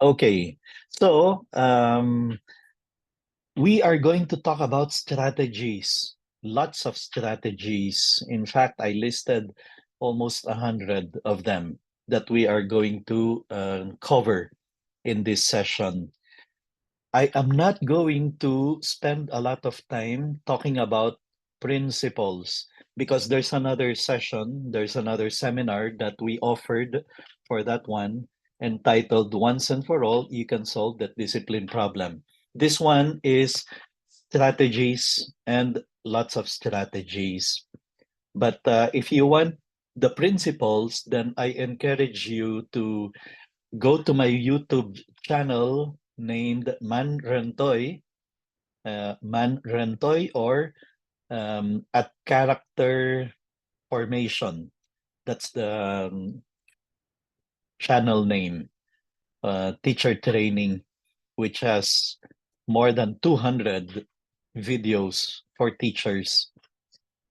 Okay, so we are going to talk about strategies, lots of strategies. In fact, I listed almost 100 of them that we are going to cover in this session. I am not going to spend a lot of time talking about principles because there's another session, there's another seminar that we offered for that one entitled Once and for All, You Can Solve That Discipline Problem. This one is strategies and lots of strategies. But if you want the principles, then I encourage you to go to my YouTube channel named Mann Rentoy, or at Character Formation. That's the channel name, teacher training, which has more than 200 videos for teachers,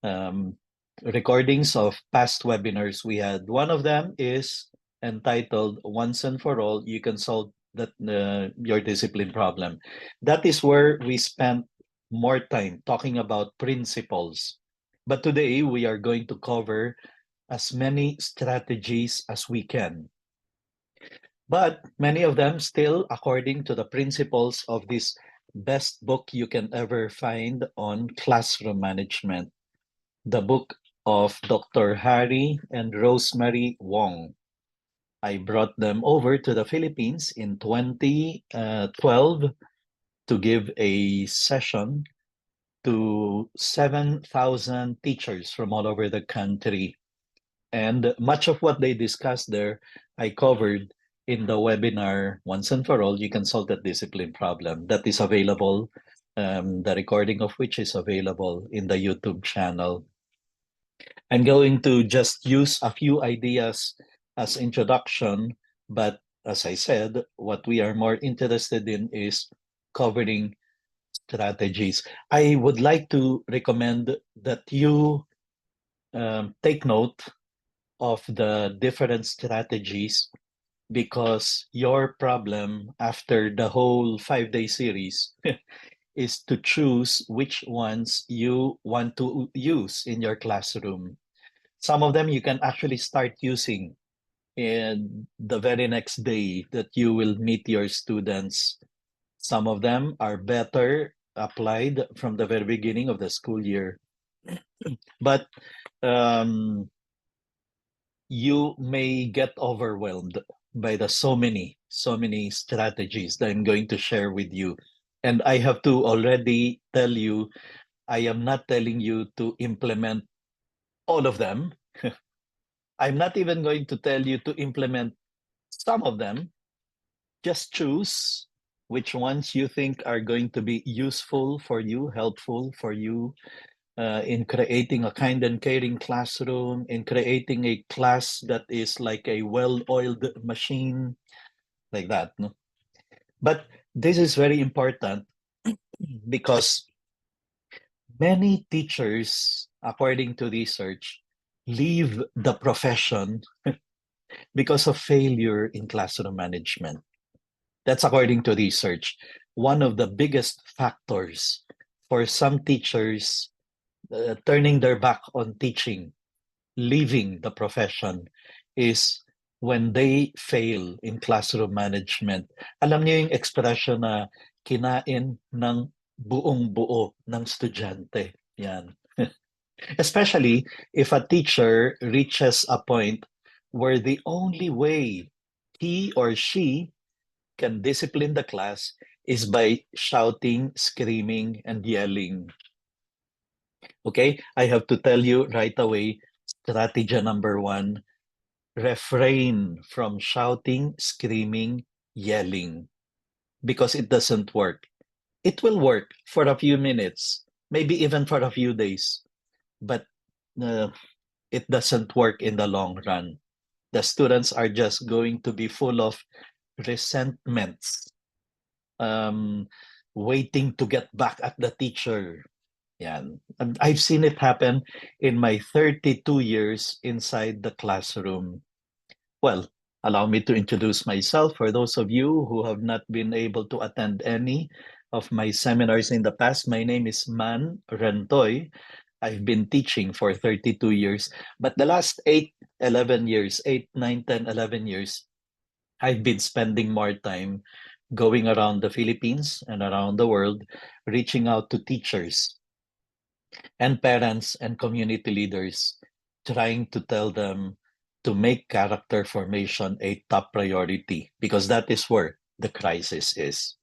um, recordings of past webinars we had. One of them is entitled Once and for All, You Can Solve that your discipline problem. That is where we spent more time talking about principles. But today we are going to cover as many strategies as we can. But many of them still according to the principles of this best book you can ever find on classroom management, the book of Dr. Harry and Rosemary Wong. I brought them over to the Philippines in 2012 to give a session to 7,000 teachers from all over the country. And much of what they discussed there, I covered in the webinar Once and for All, You Can Solve That Discipline Problem. That is available, the recording of which is available in the YouTube channel. I'm going to just use a few ideas as introduction, but as I said, what we are more interested in is covering strategies. I would like to recommend that you take note of the different strategies because your problem after the whole 5-day series is to choose which ones you want to use in your classroom. Some of them you can actually start using in the very next day that you will meet your students. Some of them are better applied from the very beginning of the school year. But you may get overwhelmed by the so many strategies that I'm going to share with you. And I have to already tell you, I am not telling you to implement all of them. I'm not even going to tell you to implement some of them. Just choose which ones you think are going to be useful for you, helpful for you, in creating a kind and caring classroom, in creating a class that is like a well-oiled machine, like that. No? But this is very important because many teachers, according to research, leave the profession because of failure in classroom management. That's according to research. One of the biggest factors for some teachers turning their back on teaching, leaving the profession, is when they fail in classroom management. Alam niyo yung expression na kinain ng buong buo ng estudyante. Yan. Especially if a teacher reaches a point where the only way he or she can discipline the class is by shouting, screaming, and yelling. Okay, I have to tell you right away, strategy number one, refrain from shouting, screaming, yelling, because it doesn't work. It will work for a few minutes, maybe even for a few days, but uh, it doesn't work in the long run. The students are just going to be full of resentments, um, waiting to get back at the teacher. Yan. And I've seen it happen in my 32 years inside the classroom. Well, Allow me to introduce myself for those of you who have not been able to attend any of my seminars in the past. My name is Mann Rentoy. I've been teaching for 32 years, but the last 8, 11 years, 8, 9, 10, 11 years, I've been spending more time going around the Philippines and around the world, reaching out to teachers and parents and community leaders, trying to tell them to make character formation a top priority because that is where the crisis is.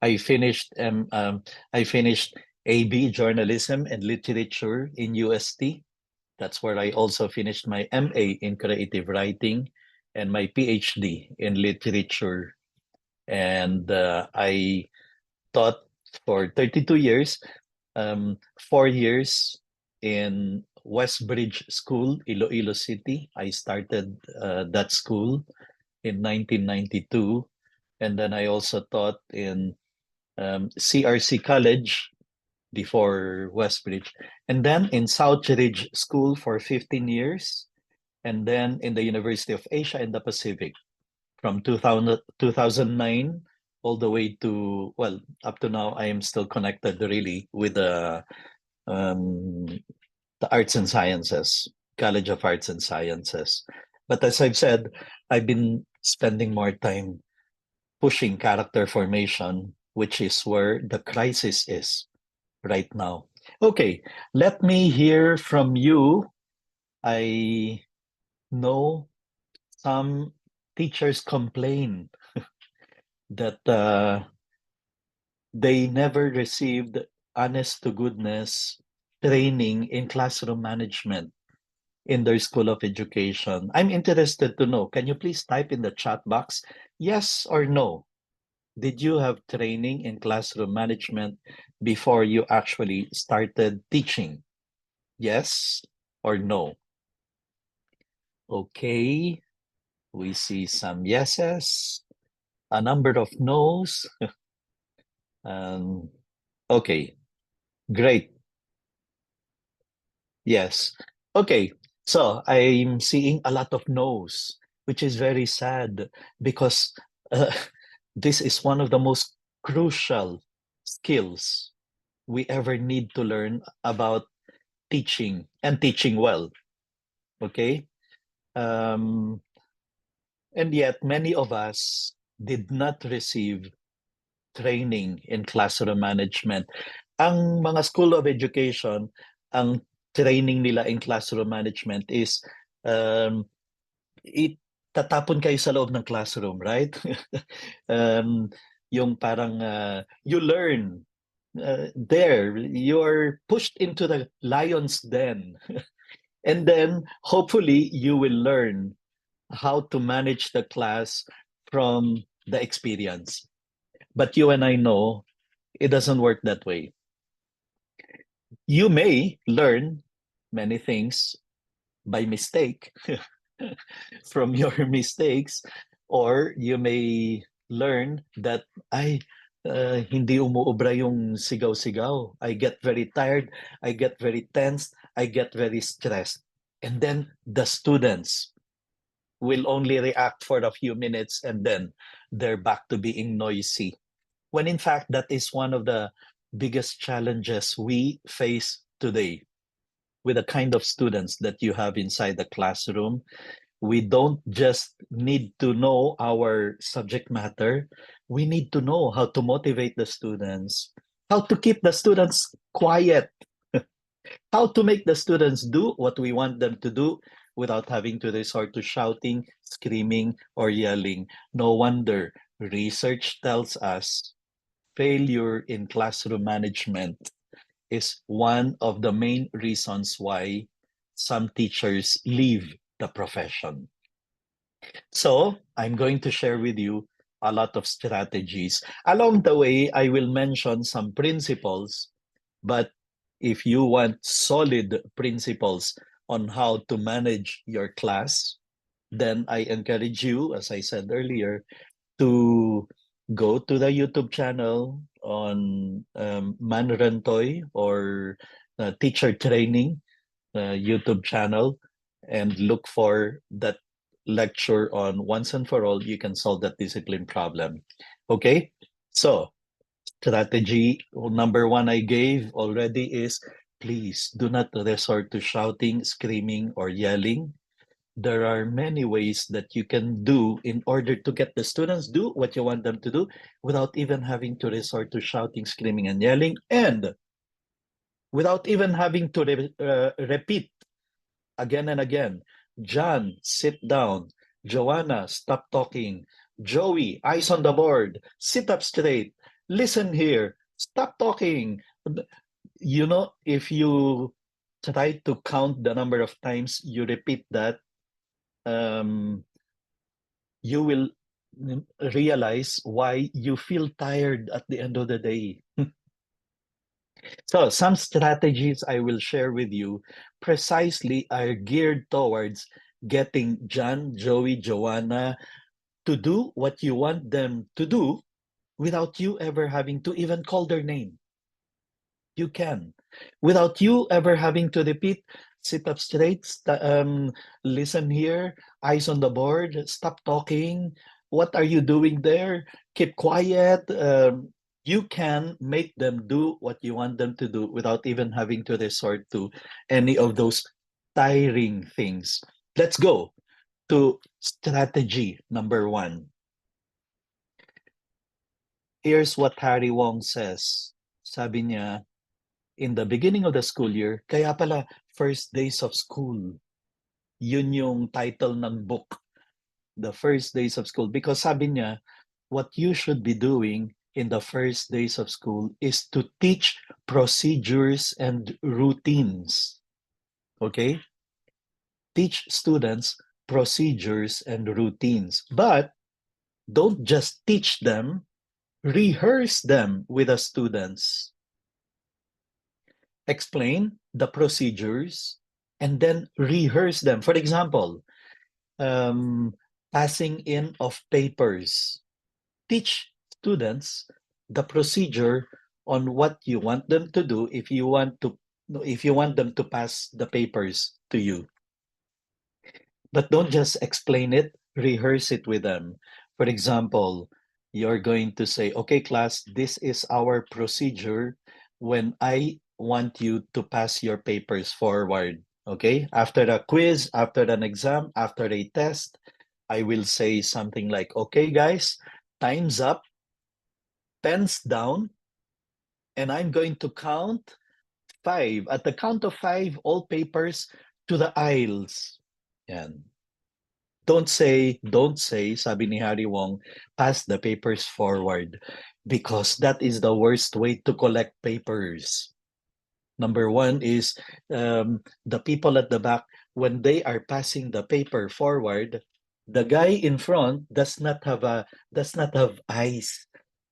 I finished I finished AB journalism and literature in UST. That's where I also finished my MA in creative writing and my PhD in literature. And I taught for 32 years, 4 years in Westbridge School, Iloilo City. I started that school in 1992. And then I also taught in CRC College before Westbridge. And then in Southridge School for 15 years. And then in the University of Asia and the Pacific from 2009 all the way to, well, up to now, I am still connected really with um, the Arts and Sciences, College of Arts and Sciences. But as I've said, I've been spending more time pushing character formation, which is where the crisis is right now. Okay, let me hear from you. I know some teachers complain that they never received honest to goodness training in classroom management in their school of education. I'm interested to know. Can you please type in the chat box yes or no? Did you have training in classroom management before you actually started teaching? Yes or no? Okay, we see some yeses, a number of no's. Okay, great. Yes. Okay. So I'm seeing a lot of no's, which is very sad because uh, this is one of the most crucial skills we ever need to learn about teaching and teaching well. Okay. Um, and yet, many of us did not receive training in classroom management. Ang mga school of education, ang training nila in classroom management is um, tatapon kayo sa loob ng classroom, right? um, yung parang you learn there, you're pushed into the lion's den. And then hopefully you will learn how to manage the class from the experience. But you and I know it doesn't work that way. You may learn many things by mistake from your mistakes, or you may learn that hindi umuubra yung sigaw-sigaw. I get very tired, I get very tense, I get very stressed. And then the students will only react for a few minutes and then they're back to being noisy. When in fact, that is one of the biggest challenges we face today with the kind of students that you have inside the classroom. We don't just need to know our subject matter, we need to know how to motivate the students, how to keep the students quiet, how to make the students do what we want them to do without having to resort to shouting, screaming, or yelling. No wonder research tells us failure in classroom management is one of the main reasons why some teachers leave the profession. So I'm going to share with you a lot of strategies. Along the way, I will mention some principles, but if you want solid principles on how to manage your class, then I encourage you, as I said earlier, to go to the YouTube channel on Mann Rentoy or teacher training YouTube channel and look for that lecture on once and for all, you can solve that discipline problem. Okay? So, strategy number one I gave already is please do not resort to shouting, screaming, or yelling. There are many ways that you can do in order to get the students do what you want them to do without even having to resort to shouting, screaming, and yelling, and without even having to repeat again and again. John, sit down. Joanna, stop talking. Joey, eyes on the board. Sit up straight. Listen here. Stop talking. You know, if you try to count the number of times you repeat that, um, you will realize why you feel tired at the end of the day. So, some strategies I will share with you precisely are geared towards getting John, Joey, Joanna to do what you want them to do without you ever having to even call their name. You can. Without you ever having to repeat, sit up straight, listen here, eyes on the board, stop talking. What are you doing there? Keep quiet. You can make them do what you want them to do without even having to resort to any of those tiring things. Let's go to strategy number one. Here's what Harry Wong says. Sabi niya, in the beginning of the school year, kaya pala first days of school. Yun yung title ng book, The First Days of School. Because sabi niya, what you should be doing in the first days of school is to teach procedures and routines. Okay? Teach students procedures and routines. But don't just teach them, rehearse them with the students. Explain the procedures and then rehearse them. For example, passing in of papers. Teach students the procedure on what you want them to do if you want them to pass the papers to you. But don't just explain it, rehearse it with them. For example, you're going to say, okay, class, this is our procedure when I want you to pass your papers forward. Okay, after a quiz, after an exam, after a test, I will say something like, okay, guys, time's up, pens down, and I'm going to count five. At the count of five, all papers to the aisles. Yan. Don't say, sabi ni Harry Wong, pass the papers forward because that is the worst way to collect papers. Number one is the people at the back, when they are passing the paper forward, the guy in front does not have eyes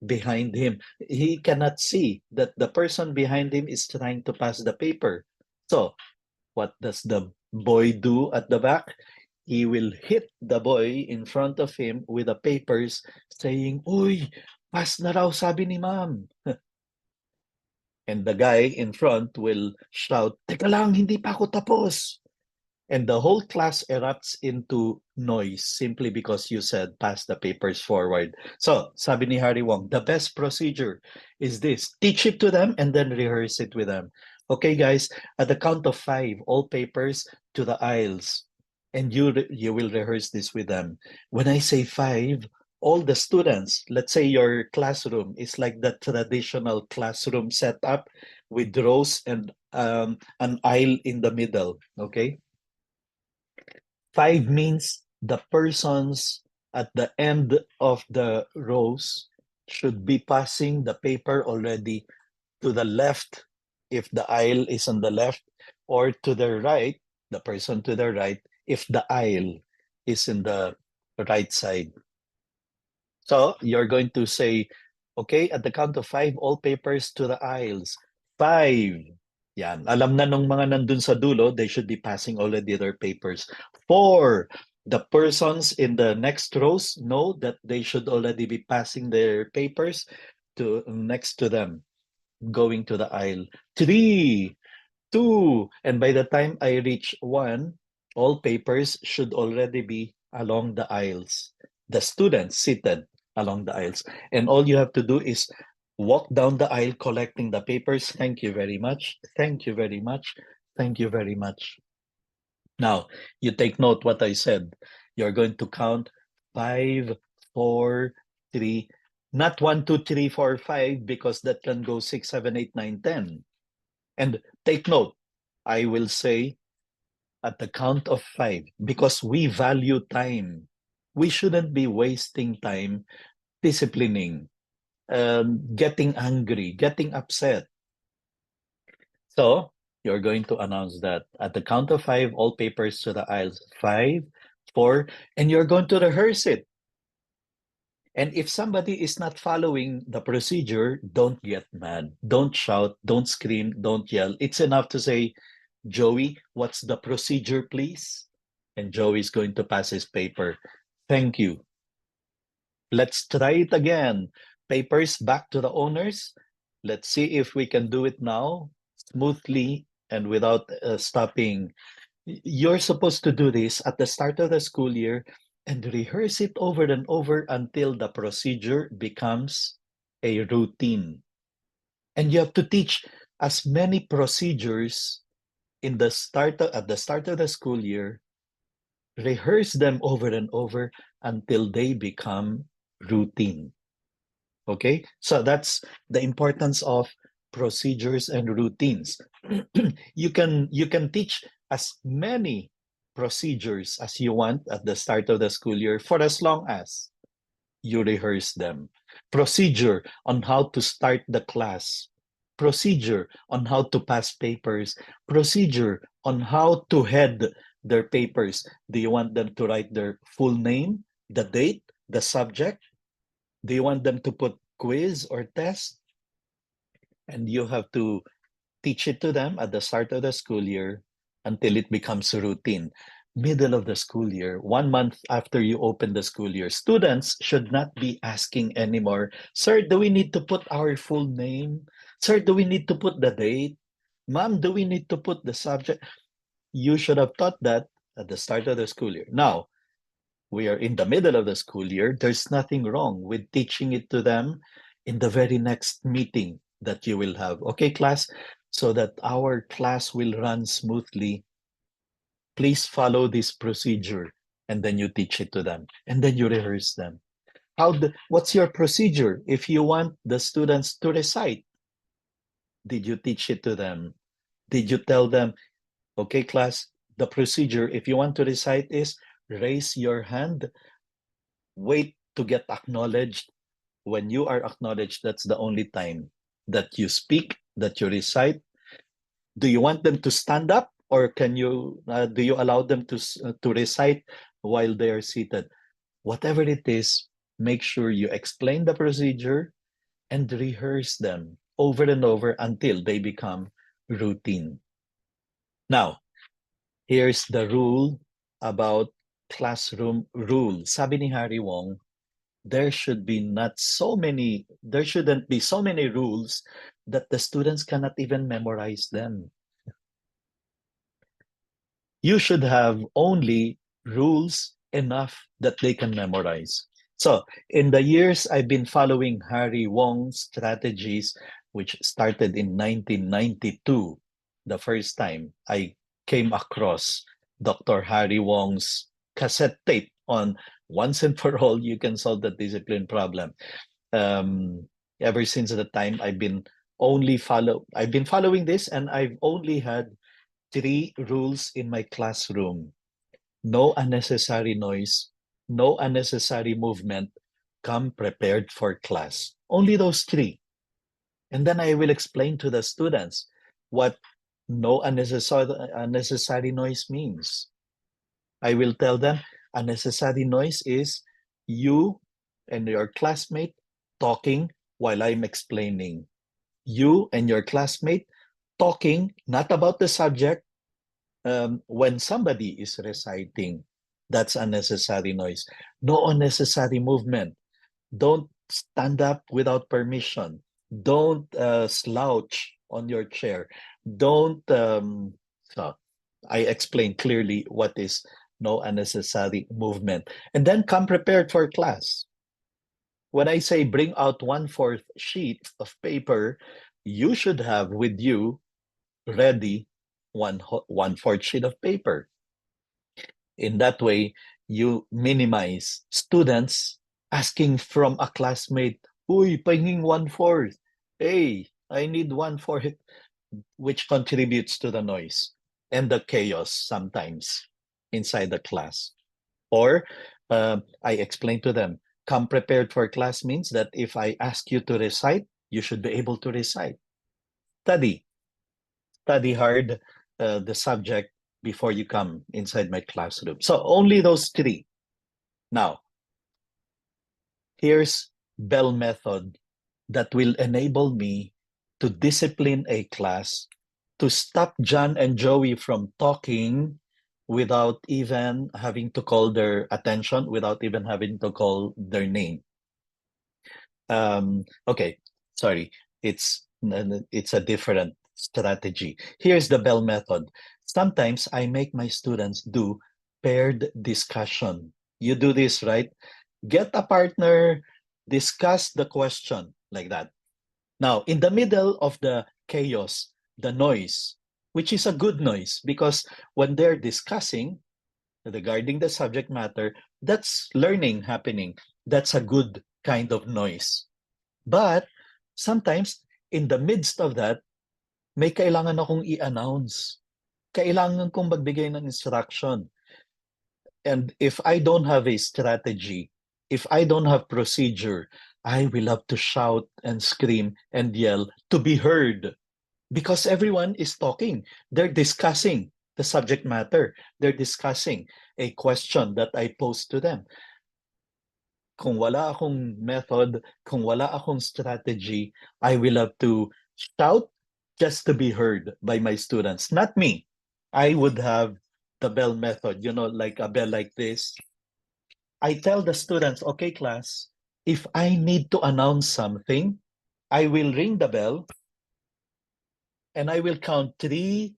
behind him. He cannot see that the person behind him is trying to pass the paper. So what does the boy do at the back? He will hit the boy in front of him with the papers saying, Uy, pass na raw sabi ni ma'am. And the guy in front will shout, Teka lang, hindi pa ako tapos. And the whole class erupts into noise simply because you said pass the papers forward. So, sabi ni Harry Wong, the best procedure is this. Teach it to them and then rehearse it with them. Okay, guys, at the count of five, all papers to the aisles. And you will rehearse this with them. When I say five, all the students, let's say your classroom is like the traditional classroom setup with rows and an aisle in the middle, okay? Five means the persons at the end of the rows should be passing the paper already to the left if the aisle is on the left, or to the right, the person to the right, if the aisle is in the right side. So you're going to say, okay, at the count of five, all papers to the aisles. Five. Yan. Alam na nung mga nandun sa dulo, they should be passing already their papers. Four. The persons in the next rows know that they should already be passing their papers to next to them, going to the aisle. Three. Two. And by the time I reach one, all papers should already be along the aisles, the students seated along the aisles. And all you have to do is walk down the aisle collecting the papers. Thank you very much. Thank you very much. Thank you very much. Now, you take note what I said. You're going to count five, four, three, not one, two, three, four, five, because that can go six, seven, eight, nine, 10. And take note, I will say at the count of five, because we value time. We shouldn't be wasting time disciplining, getting angry, getting upset. So you're going to announce that at the count of five, all papers to the aisles. Five, four, and you're going to rehearse it. And if somebody is not following the procedure, don't get mad. Don't shout, don't scream, don't yell. It's enough to say, Joey, what's the procedure, please? And Joey's going to pass his paper. Thank you. Let's try it again. Papers back to the owners. Let's see if we can do it now smoothly and without stopping. You're supposed to do this at the start of the school year and rehearse it over and over until the procedure becomes a routine. And you have to teach as many procedures at the start of the school year, rehearse them over and over until they become routine. Okay, so that's the importance of procedures and routines. You can teach as many procedures as you want at the start of the school year for as long as you rehearse them. Procedure on how to start the class, procedure on how to pass papers, procedure on how to head their papers. Do you want them to write their full name, the date, the subject? Do you want them to put quiz or test? And you have to teach it to them at the start of the school year until it becomes a routine. Middle of the school year, 1 month after you open the school year, students should not be asking anymore, Sir, do we need to put our full name? Sir, do we need to put the date? Ma'am, do we need to put the subject? You should have taught that at the start of the school year. Now, we are in the middle of the school year. There's nothing wrong with teaching it to them in the very next meeting that you will have. Okay, class? So that our class will run smoothly, please follow this procedure. And then you teach it to them. And then you rehearse them. What's your procedure if you want the students to recite? Did you teach it to them? Did you tell them, okay, class, the procedure, if you want to recite, is raise your hand, wait to get acknowledged. When you are acknowledged, that's the only time that you speak, that you recite. Do you want them to stand up, or do you allow them to recite while they are seated? Whatever it is, make sure you explain the procedure and rehearse them over and over until they become routine. Now, here's the rule about classroom rules. Sabi ni Harry Wong, there shouldn't be so many rules that the students cannot even memorize them. You should have only rules enough that they can memorize. So in the years I've been following Harry Wong's strategies, which started in 1992, the first time I came across Dr. Harry Wong's cassette tape on Once and for All, You Can Solve the Discipline Problem. Ever since the time I've been following this, and I've only had 3 rules in my classroom. No unnecessary noise, no unnecessary movement, come prepared for class. Only those 3. And then I will explain to the students what no unnecessary noise means. I will tell them unnecessary noise is you and your classmate talking while I'm explaining. You and your classmate talking not about the subject, when somebody is reciting. That's unnecessary noise. No unnecessary movement. Don't stand up without permission. Don't slouch on your chair. Don't. So I explain clearly what is no unnecessary movement. And then come prepared for class. When I say bring out 1/4 sheet of paper, you should have with you ready 1/4 sheet of paper. In that way, you minimize students asking from a classmate, "Uy, pahinging 1/4. Hey, I need 1/4," which contributes to the noise and the chaos sometimes inside the class. Or I explain to them, come prepared for class means that if I ask you to recite, you should be able to recite. Study. Study hard the subject before you come inside my classroom. So only those three. Now, here's Bell method that will enable me to discipline a class, to stop John and Joey from talking without even having to call their attention, without even having to call their name. Okay, sorry, it's a different strategy. Here's the Bell method. Sometimes I make my students do paired discussion. You do this, right? Get a partner, discuss the question like that. Now, in the middle of the chaos, the noise, which is a good noise because when they're discussing regarding the subject matter, that's learning happening. That's a good kind of noise. But sometimes in the midst of that, may kailangan akong i-announce. Kailangan kong magbigay ng instruction. And if I don't have a strategy, if I don't have procedure, I will have to shout and scream and yell to be heard because everyone is talking. They're discussing the subject matter. They're discussing a question that I pose to them. Kung wala akong method, kung wala akong strategy, I will have to shout just to be heard by my students, not me. I would have the bell method, like a bell like this. I tell the students, okay, class, if I need to announce something, I will ring the bell and I will count 3,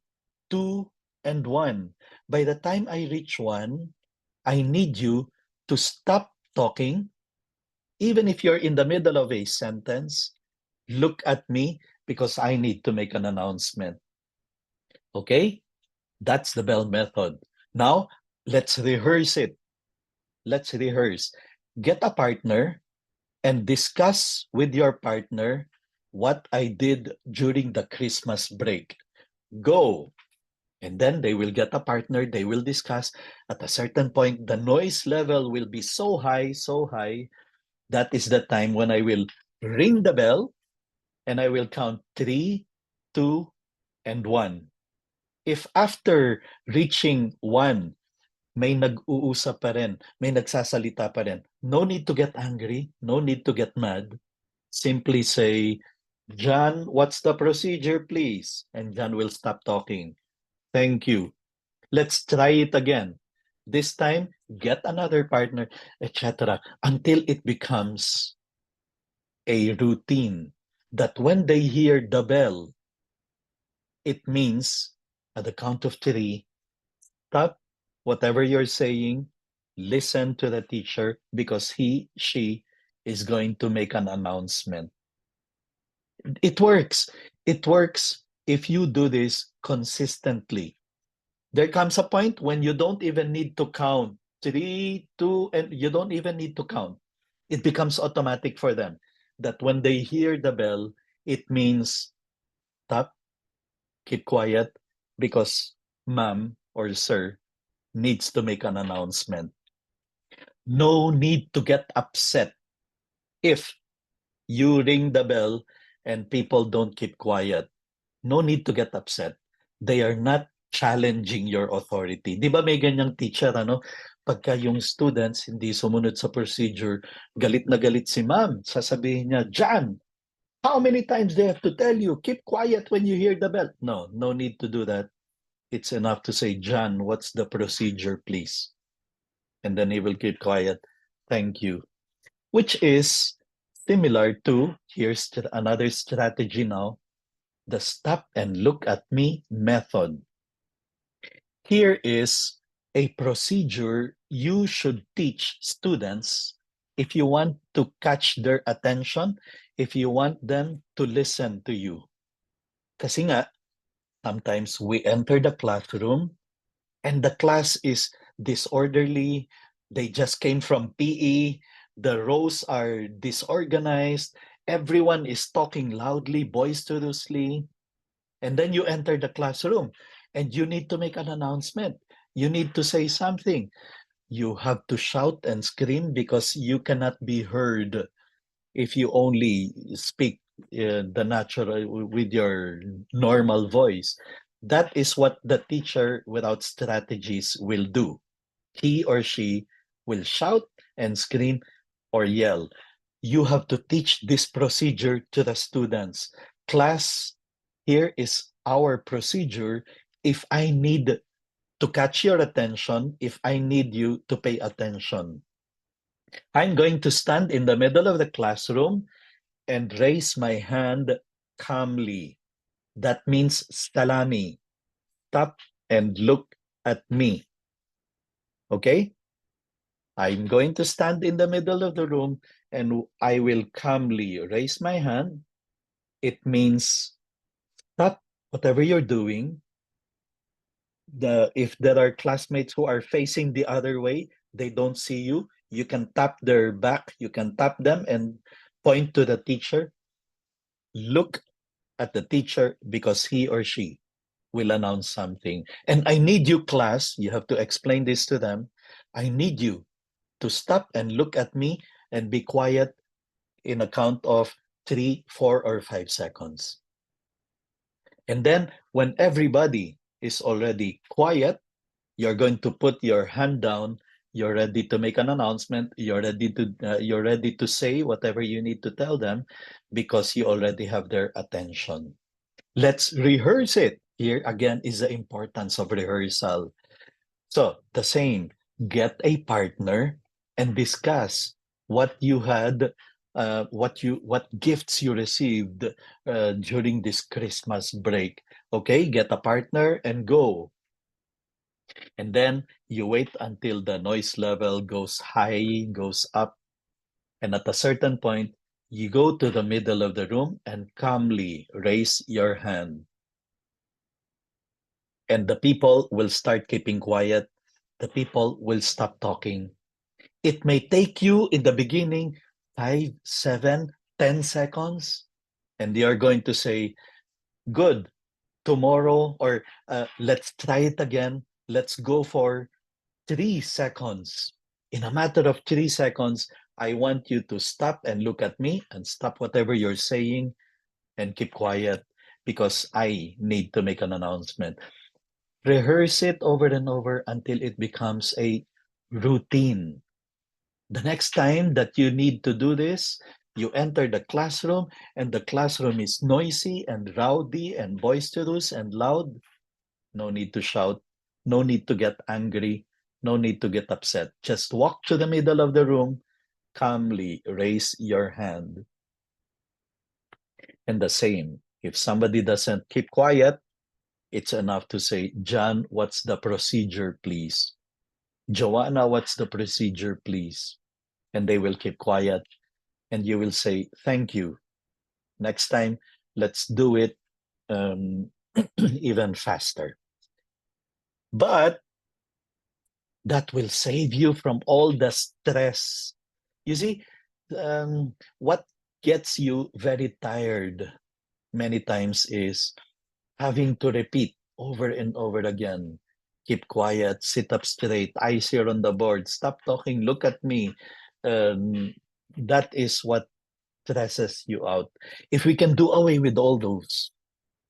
2, and 1. By the time I reach 1, I need you to stop talking. Even if you're in the middle of a sentence, look at me because I need to make an announcement. Okay? That's the bell method. Now, let's rehearse it. Let's rehearse. Get a partner and discuss with your partner what I did during the Christmas break. Go. And then they will get a partner, they will discuss. At a certain point, the noise level will be so high, so high. That is the time when I will ring the bell and I will count 3, 2, and 1. If after reaching 1, may nag-uusap pa rin, may nagsasalita pa rin, no need to get angry, no need to get mad. Simply say, John, what's the procedure, please? And John will stop talking. Thank you. Let's try it again. This time, get another partner, etc. Until it becomes a routine that when they hear the bell, it means at the count of 3, stop whatever you're saying, listen to the teacher because she is going to make an announcement. It works. It works if you do this consistently. There comes a point when you don't even need to count 3, 2, and you don't even need to count. It becomes automatic for them that when they hear the bell, it means stop, keep quiet, because ma'am or sir needs to make an announcement. No need to get upset if you ring the bell and people don't keep quiet. No need to get upset. They are not challenging your authority. Di ba may ganyang teacher, Pagka yung students hindi sumunod sa procedure, galit na galit si ma'am. Sasabihin niya, John, how many times do I have to tell you, keep quiet when you hear the bell? No, no need to do that. It's enough to say, John, what's the procedure, please? And then he will keep quiet. Thank you. Which is similar to, here's another strategy now, the stop and look at me method. Here is a procedure you should teach students if you want to catch their attention, if you want them to listen to you. Kasi nga, sometimes we enter the classroom and the class is disorderly. They just came from PE. The rows are disorganized. Everyone is talking loudly, boisterously. And then you enter the classroom and you need to make an announcement. You need to say something. You have to shout and scream because you cannot be heard if you only speak the natural with your normal voice. That is what the teacher without strategies will do. He or she will shout and scream or yell. You have to teach this procedure to the students. Class, here is our procedure. If I need to catch your attention, if I need you to pay attention, I'm going to stand in the middle of the classroom and raise my hand calmly. That means salami. Stop and look at me. Okay? I'm going to stand in the middle of the room and I will calmly raise my hand. It means stop whatever you're doing. If there are classmates who are facing the other way, they don't see you, you can tap their back, you can tap them and point to the teacher. Look at the teacher because he or she will announce something. And I need you, class, you have to explain this to them. I need you to stop and look at me and be quiet in a count of 3, 4, or 5 seconds. And then when everybody is already quiet, you're going to put your hand down. You're ready to make an announcement. You're ready to say whatever you need to tell them because you already have their attention. Let's rehearse it. Here again is the importance of rehearsal. So the same, get a partner and discuss what you had, what gifts you received during this Christmas break. Okay, get a partner and go. And then you wait until the noise level goes high, goes up, and at a certain point, you go to the middle of the room and calmly raise your hand. And the people will start keeping quiet. The people will stop talking. It may take you in the beginning 5, 7, 10 seconds, and they are going to say, good, tomorrow, or let's try it again. Let's go for 3 seconds. In a matter of 3 seconds, I want you to stop and look at me and stop whatever you're saying and keep quiet because I need to make an announcement. Rehearse it over and over until it becomes a routine. The next time that you need to do this, you enter the classroom and the classroom is noisy and rowdy and boisterous and loud. No need to shout. No need to get angry. No need to get upset. Just walk to the middle of the room, calmly raise your hand. And the same, if somebody doesn't keep quiet, it's enough to say, John, what's the procedure, please? Joanna, what's the procedure, please? And they will keep quiet and you will say, thank you. Next time, let's do it even faster. But that will save you from all the stress. You see, what gets you very tired many times is having to repeat over and over again. Keep quiet, sit up straight, eyes here on the board, stop talking, look at me. That is what stresses you out. If we can do away with all those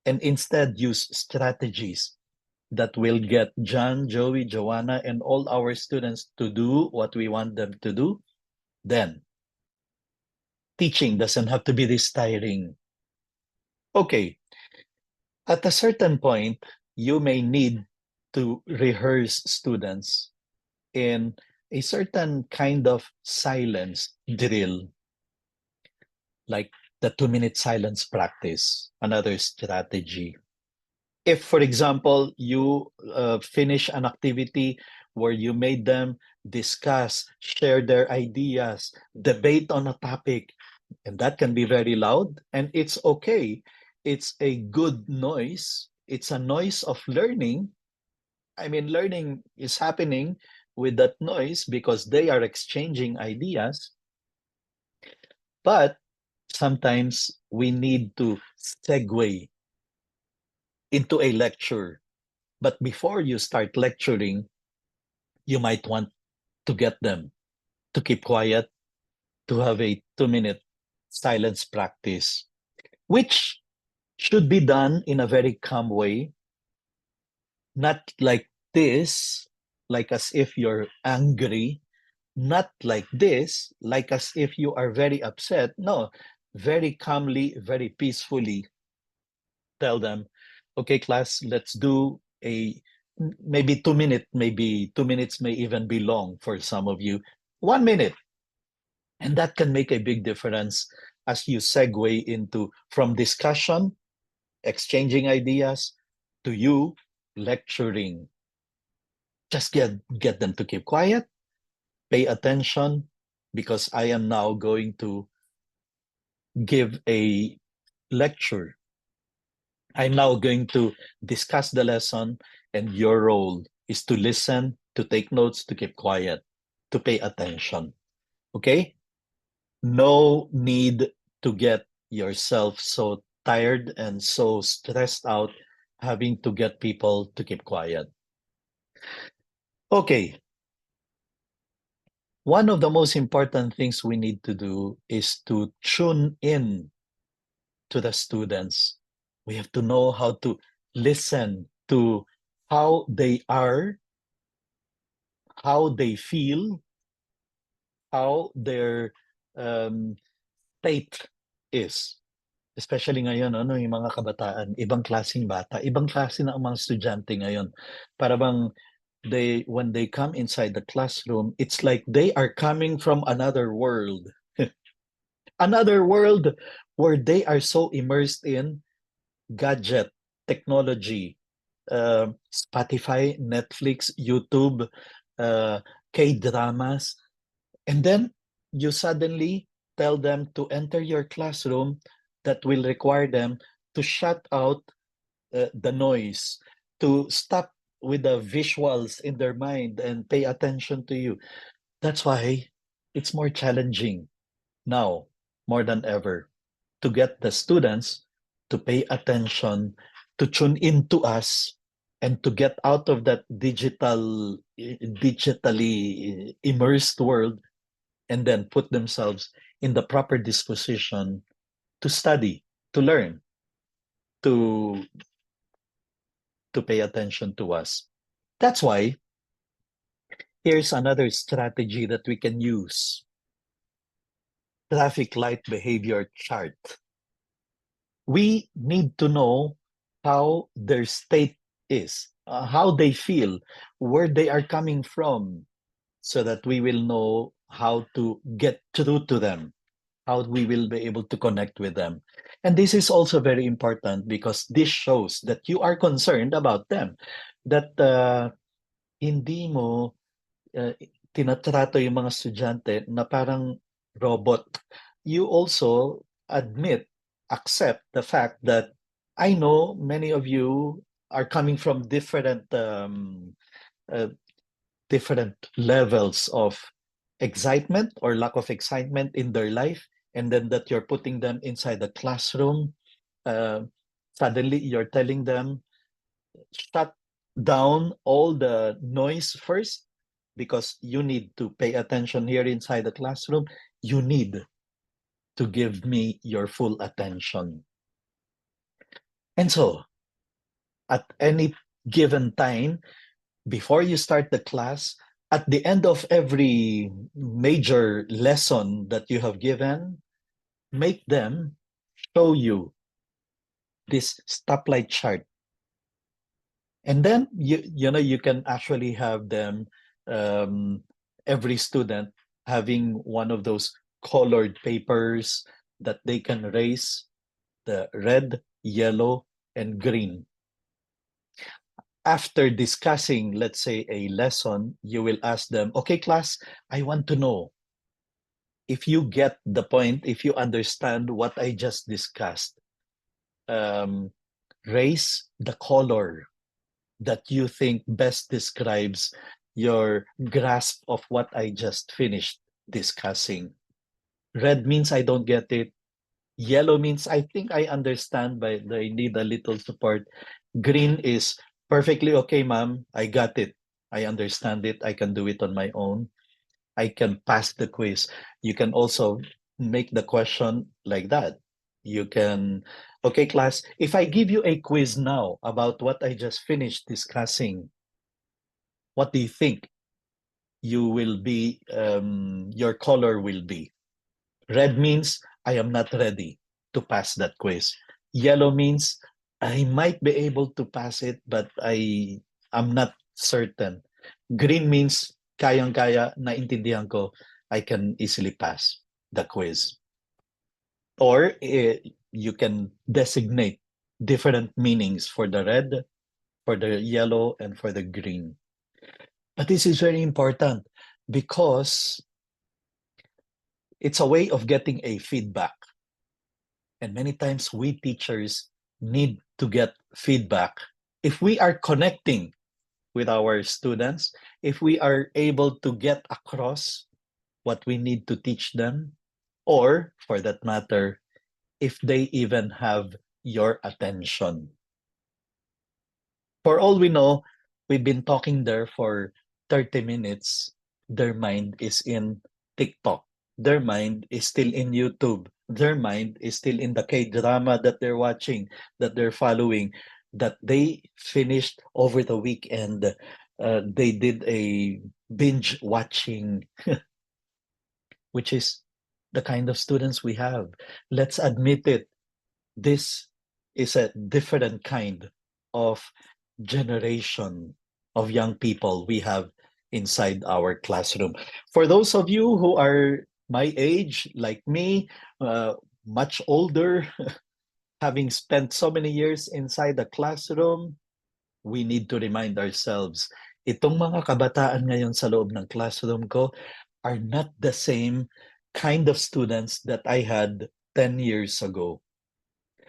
and instead use strategies that will get John, Joey, Joanna, and all our students to do what we want them to do, then teaching doesn't have to be this tiring. Okay, at a certain point, you may need to rehearse students in a certain kind of silence drill, like the 2-minute silence practice, another strategy. If, for example, you finish an activity where you made them discuss, share their ideas, debate on a topic. And that can be very loud, and it's okay. It's a good noise. It's a noise of learning. I mean, learning is happening with that noise because they are exchanging ideas. But sometimes we need to segue into a lecture. But before you start lecturing, you might want to get them to keep quiet, to have a 2 minute silence practice, which should be done in a very calm way, not like this, like as if you're angry, not like this, like as if you are very upset. No, very calmly, very peacefully tell them, okay, class, let's do a maybe 2 minute, maybe 2 minutes may even be long for some of you. 1 minute. And that can make a big difference as you segue into from discussion, exchanging ideas, to you lecturing. Just get them to keep quiet, pay attention, because I am now going to give a lecture. I'm now going to discuss the lesson, and your role is to listen, to take notes, to keep quiet, to pay attention. Okay? No need to get yourself so tired and so stressed out having to get people to keep quiet. Okay. One of the most important things we need to do is to tune in to the students. We have to know how to listen to how they are, how they feel, how their um, state is. Especially ngayon, ano, yung mga kabataan, ibang klaseng bata, ibang klase na ang mga estudyante ngayon. Para bang when they come inside the classroom, it's like they are coming from another world. Another world where they are so immersed in gadget, technology, Spotify, Netflix, YouTube, uh, K-dramas. And then you suddenly tell them to enter your classroom that will require them to shut out the noise, to stop with the visuals in their mind and pay attention to you. That's why it's more challenging now, more than ever, to get the students to pay attention, to tune into us, and to get out of that digitally immersed world, and then put themselves in the proper disposition to study, to learn, to pay attention to us. That's why here's another strategy that we can use: traffic light behavior chart. We need to know how their state is, how they feel, where they are coming from, so that we will know how to get through to them, how we will be able to connect with them. And this is also very important because this shows that you are concerned about them, that hindi mo tinatrato yung mga estudyante na parang robot. You also admit, accept the fact that I know many of you are coming from uh, different levels of excitement or lack of excitement in their life, and then that you're putting them inside the classroom. Uh, Suddenly, you're telling them, shut down all the noise first, because you need to pay attention here inside the classroom. You need to give me your full attention. And so, at any given time, before you start the class, at the end of every major lesson that you have given, make them show you this stoplight chart. And then you know you can actually have them, um, every student having one of those colored papers that they can raise, the red, yellow, and green. after discussing, let's say, a lesson, you will ask them, okay, class, I want to know if you get the point, if you understand what I just discussed. Um, Raise the color that you think best describes your grasp of what I just finished discussing. Red means I don't get it. Yellow means I think I understand, but I need a little support. Green is perfectly okay, ma'am. I got it. I understand it. I can do it on my own. I can pass the quiz. You can also make the question like that. You can, okay, class, if I give you a quiz now about what I just finished discussing, what do you think you will be, your color will be? Red means I am not ready to pass that quiz. Yellow means I might be able to pass it, but I am not certain. Green means kayang-kaya, naintindihan ko, I can easily pass the quiz. Or you can designate different meanings for the red, for the yellow, and for the green. But this is very important because it's a way of getting a feedback. And many times we teachers need to get feedback. If we are connecting with our students, if we are able to get across what we need to teach them, or for that matter, if they even have your attention. For all we know, we've been talking there for 30 minutes. Their mind is in TikTok. Their mind is still in YouTube. Their mind is still in the K-drama that they're watching, that they're following, that they finished over the weekend. They did a binge watching, which is the kind of students we have. Let's admit it. This is a different kind of generation of young people we have inside our classroom. For those of you who are my age, like me, much older, having spent so many years inside the classroom, we need to remind ourselves, itong mga kabataan ngayon sa loob ng classroom ko are not the same kind of students that I had 10 years ago.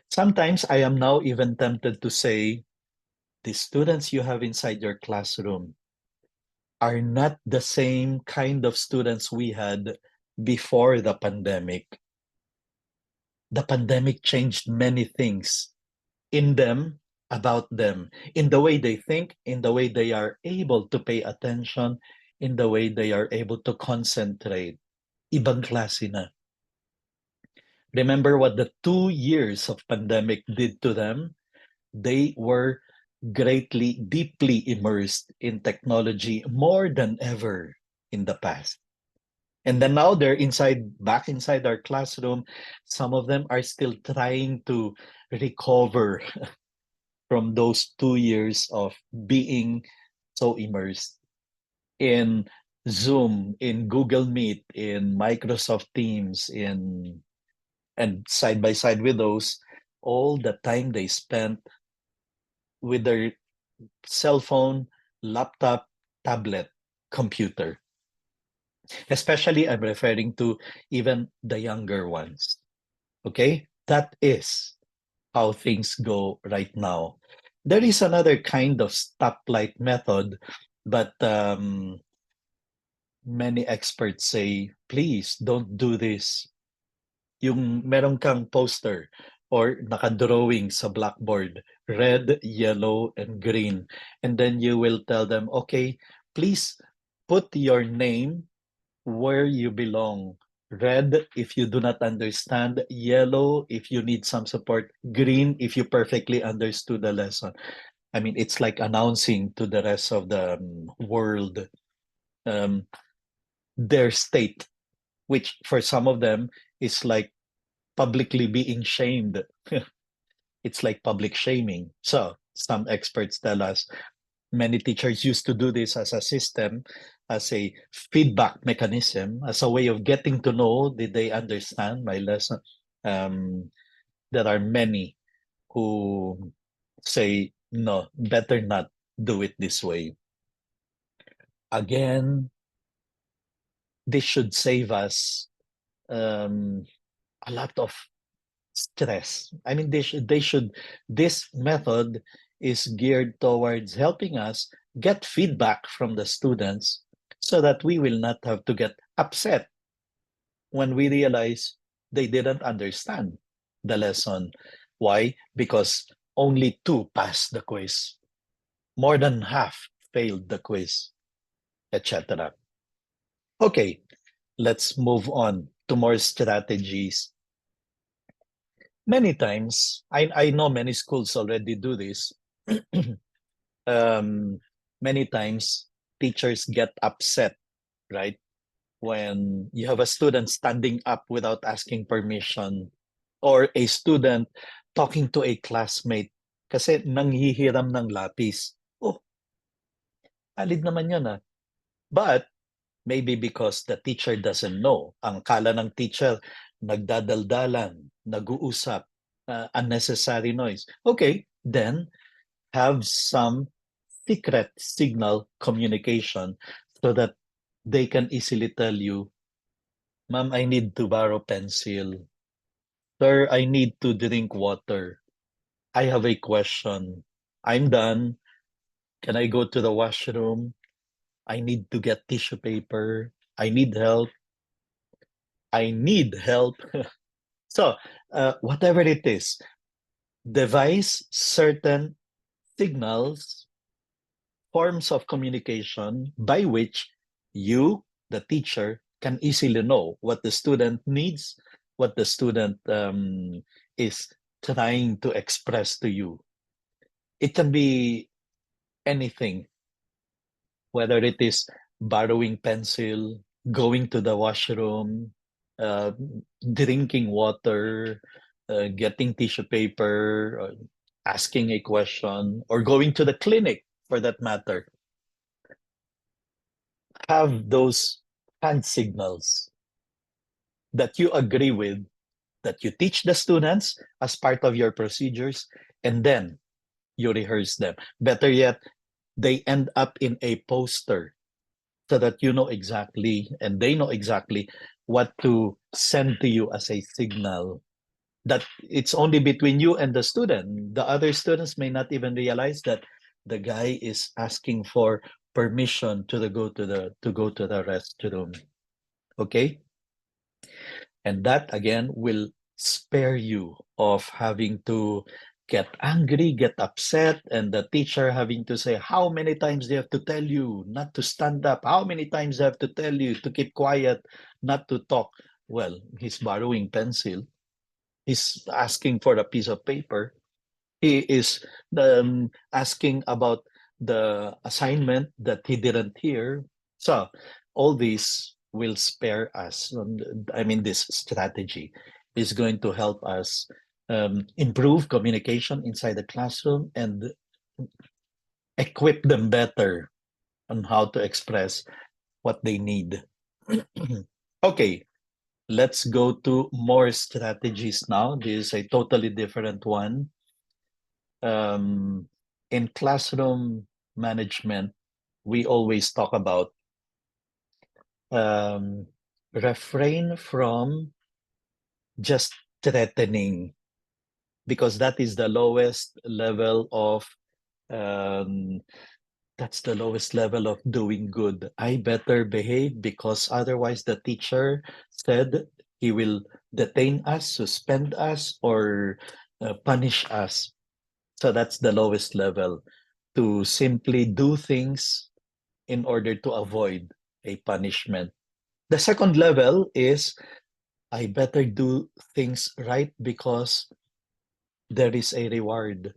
Sometimes I am now even tempted to say, the students you have inside your classroom are not the same kind of students we had before the pandemic. The pandemic changed many things in them, about them, in the way they think, in the way they are able to pay attention, in the way they are able to concentrate. Ibang klase na. Remember what the 2 years of pandemic did to them? They were greatly, deeply immersed in technology more than ever in the past. And then now they're back inside our classroom. Some of them are still trying to recover from those 2 years of being so immersed in Zoom, in Google Meet, in Microsoft Teams, and side by side with those, all the time they spent with their cell phone, laptop, tablet, computer. Especially, I'm referring to even the younger ones. Okay? That is how things go right now. There is another kind of stoplight method, but many experts say, please don't do this. Yung meron kang poster or nakadrawing sa blackboard, red, yellow, and green. And then you will tell them, okay, please put your name where you belong. Red if you do not understand, yellow if you need some support, green if you perfectly understood the lesson. I mean, it's like announcing to the rest of the world um, their state, which for some of them is like publicly being shamed. It's like public shaming. So some experts tell us many teachers used to do this as a system, as a feedback mechanism, as a way of getting to know, did they understand my lesson? There are many who say, no, better not. do it this way. Again, this should save us a lot of stress. I mean, this method is geared towards helping us get feedback from the students so that we will not have to get upset when we realize they didn't understand the lesson. Why? Because only two passed the quiz, more than half failed the quiz, etc. Okay, let's move on to more strategies. Many times, I know many schools already do this. um, Many times, teachers get upset, right? When you have a student standing up without asking permission, or a student talking to a classmate kasi nanghihiram ng lapis. Oh, alid naman yun ah. But maybe because the teacher doesn't know. Ang kala ng teacher, nagdadaldalan, nag-uusap, unnecessary noise. Okay, then have some secret signal communication so that they can easily tell you, Ma'am, I need to borrow pencil. Sir, I need to drink water. I have a question. I'm done. Can I go to the washroom? I need to get tissue paper. I need help. I need help. So, whatever it is, devise certain signals, forms of communication by which you, the teacher, can easily know what the student needs, what the student is trying to express to you. It can be anything, whether it is borrowing pencil, going to the washroom, uh, drinking water, getting tissue paper, asking a question, or going to the clinic for that matter. Have those hand signals that you agree with, that you teach the students as part of your procedures, and then you rehearse them. Better yet, they end up in a poster so that you know exactly and they know exactly what to send to you as a signal, that it's only between you and the student. The other students may not even realize that the guy is asking for permission to go to the restroom. Okay, and that again will spare you of having to get angry, get upset, and the teacher having to say, how many times they have to tell you not to stand up? How many times they have to tell you to keep quiet, not to talk? Well, he's borrowing pencil. He's asking for a piece of paper. He is asking about the assignment that he didn't hear. So all these will spare us. I mean, this strategy is going to help us improve communication inside the classroom and equip them better on how to express what they need. Okay, let's go to more strategies now. This is a totally different one. In classroom management, we always talk about um, refrain from just threatening, because that is the lowest level of um, that's the lowest level of doing good. I better behave because otherwise the teacher said he will detain us, suspend us, or punish us. So that's the lowest level, to simply do things in order to avoid a punishment. The second level is I better do things right because there is a reward.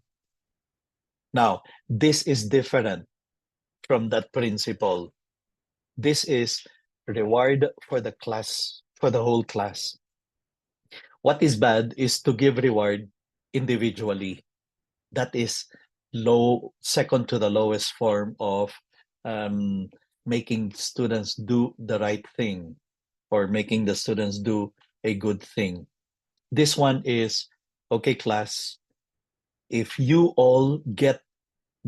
Now, this is different from that principle. This is reward for the class, for the whole class. What is bad is to give reward individually. That is low, second to the lowest form of um, making students do the right thing or making the students do a good thing. This one is, okay, class, if you all get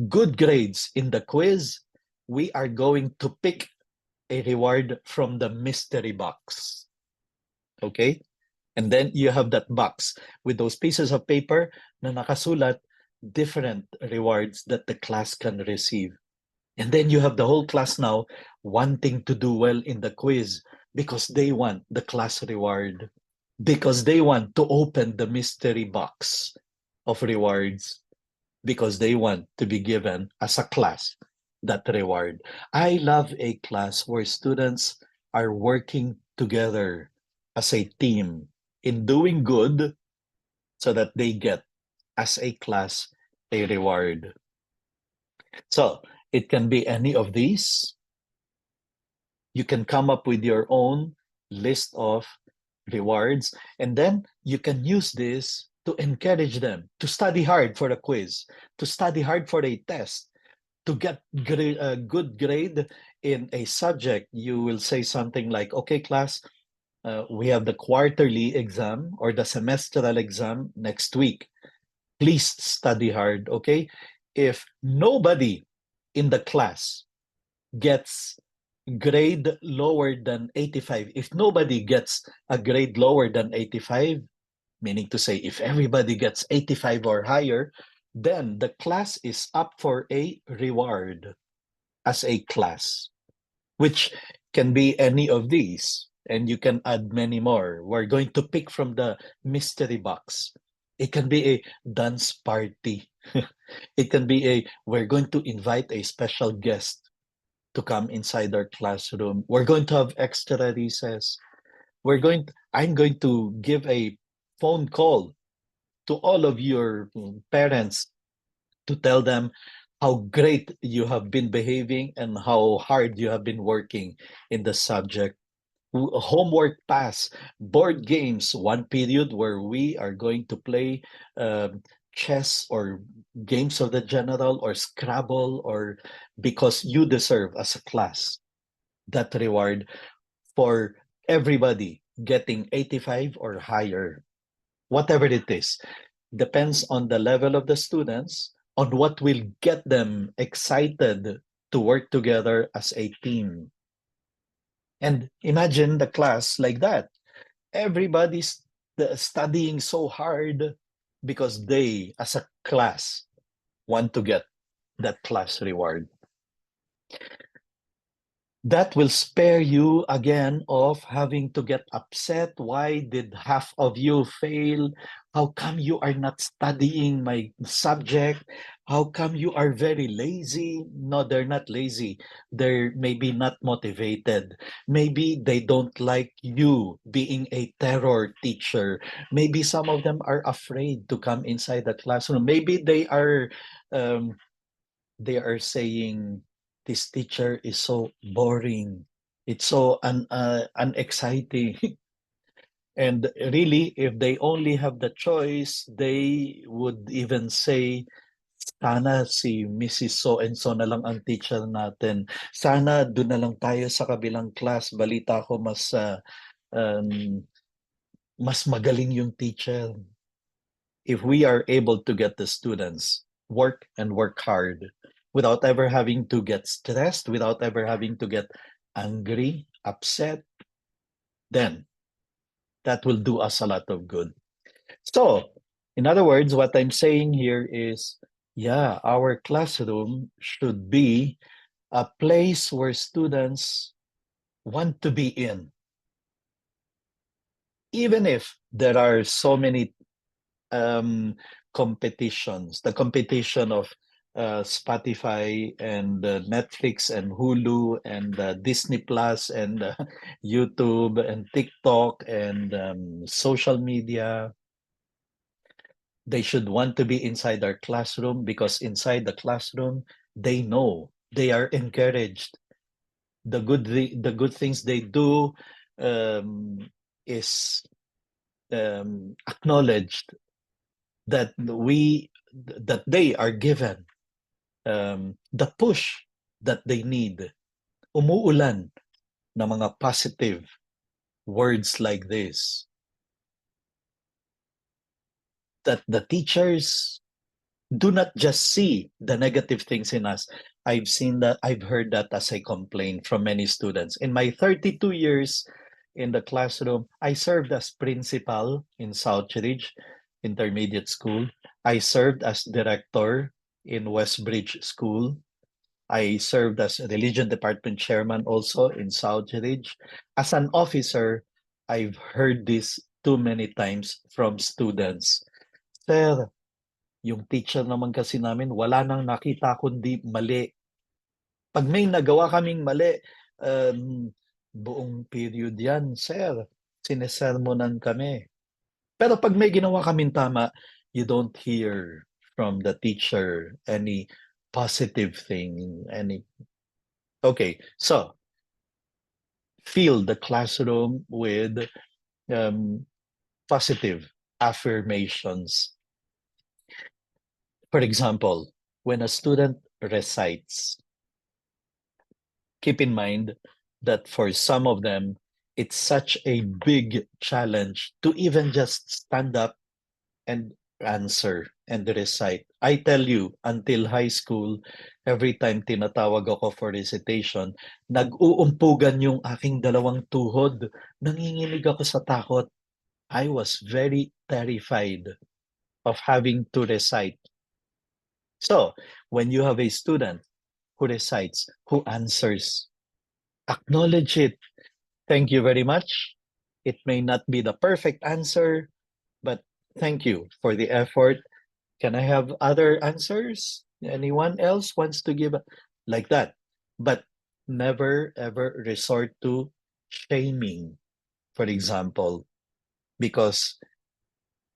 good grades in the quiz, we are going to pick a reward from the mystery box. Okay? And then you have that box with those pieces of paper na nakasulat different rewards that the class can receive. And then you have the whole class now wanting to do well in the quiz because they want the class reward, because they want to open the mystery box of rewards, because they want to be given as a class that reward. I love a class where students are working together as a team in doing good so that they get as a class a reward. So it can be any of these. You can come up with your own list of rewards, and then you can use this to encourage them to study hard for a quiz, to study hard for a test, to get a good grade in a subject. You will say something like, okay, class, we have the quarterly exam or the semestral exam next week. Please study hard, okay? If nobody in the class gets grade lower than 85, if nobody gets a grade lower than 85, meaning to say if everybody gets 85 or higher, then the class is up for a reward as a class, which can be any of these, and you can add many more. We're going to pick from the mystery box. It can be a dance party. It can be we're going to invite a special guest to come inside our classroom. We're going to have extra recess. I'm going to give a phone call to all of your parents to tell them how great you have been behaving and how hard you have been working in the subject. Homework pass, board games, one period where we are going to play chess or games of the general or Scrabble, or because you deserve as a class that reward for everybody getting 85 or higher, whatever it is. Depends on the level of the students, on what will get them excited to work together as a team. And imagine the class like that. Everybody's studying so hard because they, as a class, want to get that class reward. That will spare you again of having to get upset. Why did half of you fail? How come you are not studying my subject? How come you are very lazy? No, they're not lazy. They're maybe not motivated. Maybe they don't like you being a terror teacher. Maybe some of them are afraid to come inside the classroom. Maybe um, they are saying this teacher is so boring, it's so unexciting. And really, if they only have the choice, they would even say, sana si Mrs. So and so na lang ang teacher natin, sana doon na lang tayo sa kabilang class, balita ko um, mas magaling yung teacher. If we are able to get the students work and work hard without ever having to get stressed, without ever having to get angry, upset, then that will do us a lot of good. So, in other words, what I'm saying here is, yeah, our classroom should be a place where students want to be in, even if there are so many competitions, the competition of Spotify and Netflix and Hulu and Disney Plus and YouTube and TikTok and social media. They should want to be inside our classroom because inside the classroom, they know they are encouraged. The good things they do is acknowledged, that they are given the push that they need. Umuulan na mga positive words like this. That the teachers Do not just see the negative things in us. I've heard that as a complaint from many students. In my 32 years in the classroom, I served as principal in Southridge Intermediate School. I served as director in Westbridge School. I served as religion department chairman also in Southridge. As an officer, I've heard this too many times from students. Sir, yung teacher naman kasi namin, wala nang nakita kundi mali. Pag may nagawa kaming mali, buong period yan, sir. Sinesermonan kami. Pero pag may ginawa kaming tama, you don't hear from the teacher any positive thing, any... Okay, so fill the classroom with um, positive affirmations. For example, when a student recites, keep in mind that for some of them, it's such a big challenge to even just stand up and answer and recite. I tell you, until high school, every time tinatawag ako for recitation, nag-uumpugan yung aking dalawang tuhod. Nanginginig ako sa takot. I was very terrified of having to recite. So, when you have a student who recites, who answers, acknowledge it. Thank you very much. It may not be the perfect answer, but thank you for the effort. Can I have other answers? Anyone else wants to give like that? But never ever resort to shaming, for example, because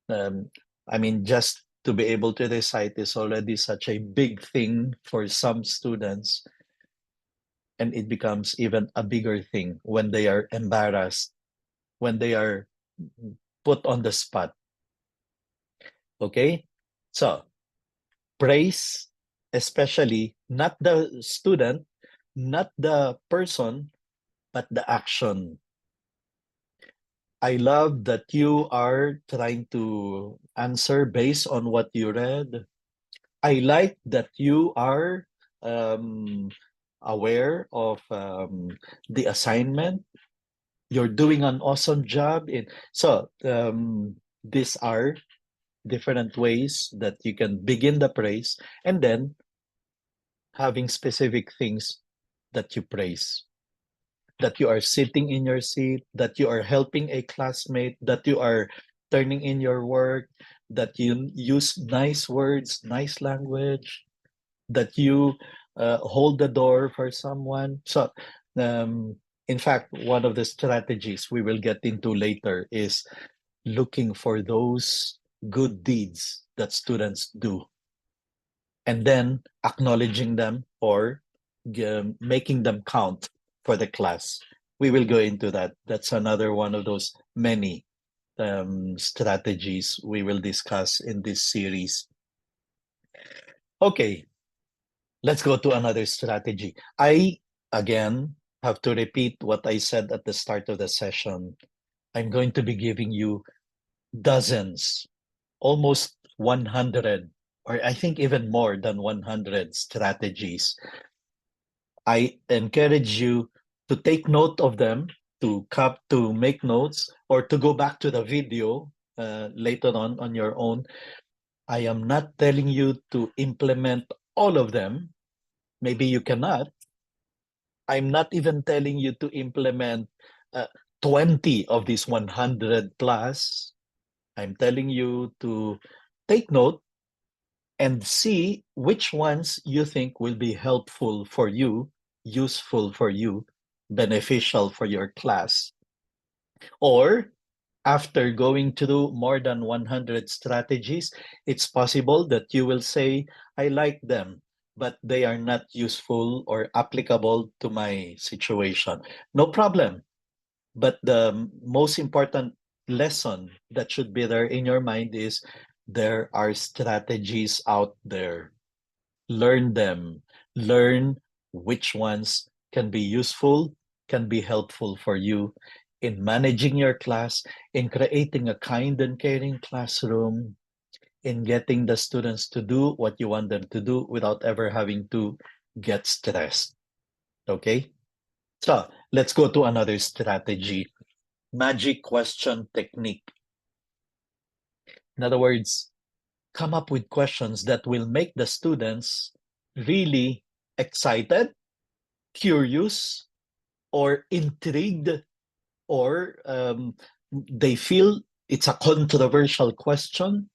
I mean, just to be able to recite is already such a big thing for some students, and it becomes even a bigger thing when they are embarrassed, when they are put on the spot. Okay? So, praise, especially not the student, not the person, but the action. I love that you are trying to answer based on what you read. I like that you are aware of the assignment. You're doing an awesome job in... So these are different ways that you can begin the praise, and then having specific things that you praise. That you are sitting in your seat, that you are helping a classmate, that you are turning in your work, that you use nice words, nice language, that you hold the door for someone. So, in fact, one of the strategies we will get into later is looking for those good deeds that students do, and then acknowledging them or making them count for the class. We will go into that. That's another one of those many strategies we will discuss in this series. Okay, let's go to another strategy. I, again, have to repeat what I said at the start of the session. I'm going to be giving you dozens, almost 100, or I think even more than 100 strategies. I encourage you to take note of them, to make notes, or to go back to the video later on your own. I am not telling you to implement all of them. Maybe you cannot. I'm not even telling you to implement 20 of these 100 plus. I'm telling you to take note and see which ones you think will be helpful for you, useful for you, beneficial for your class. Or after going through more than 100 strategies, it's possible that you will say, I like them, but they are not useful or applicable to my situation. No problem. But the most important lesson that should be there in your mind is there are strategies out there. Learn them. Learn which ones can be useful, can be helpful for you in managing your class, in creating a kind and caring classroom, in getting the students to do what you want them to do without ever having to get stressed. Okay? So let's go to another strategy. Magic question technique. In other words, come up with questions that will make the students really excited, curious, or intrigued, or they feel it's a controversial question.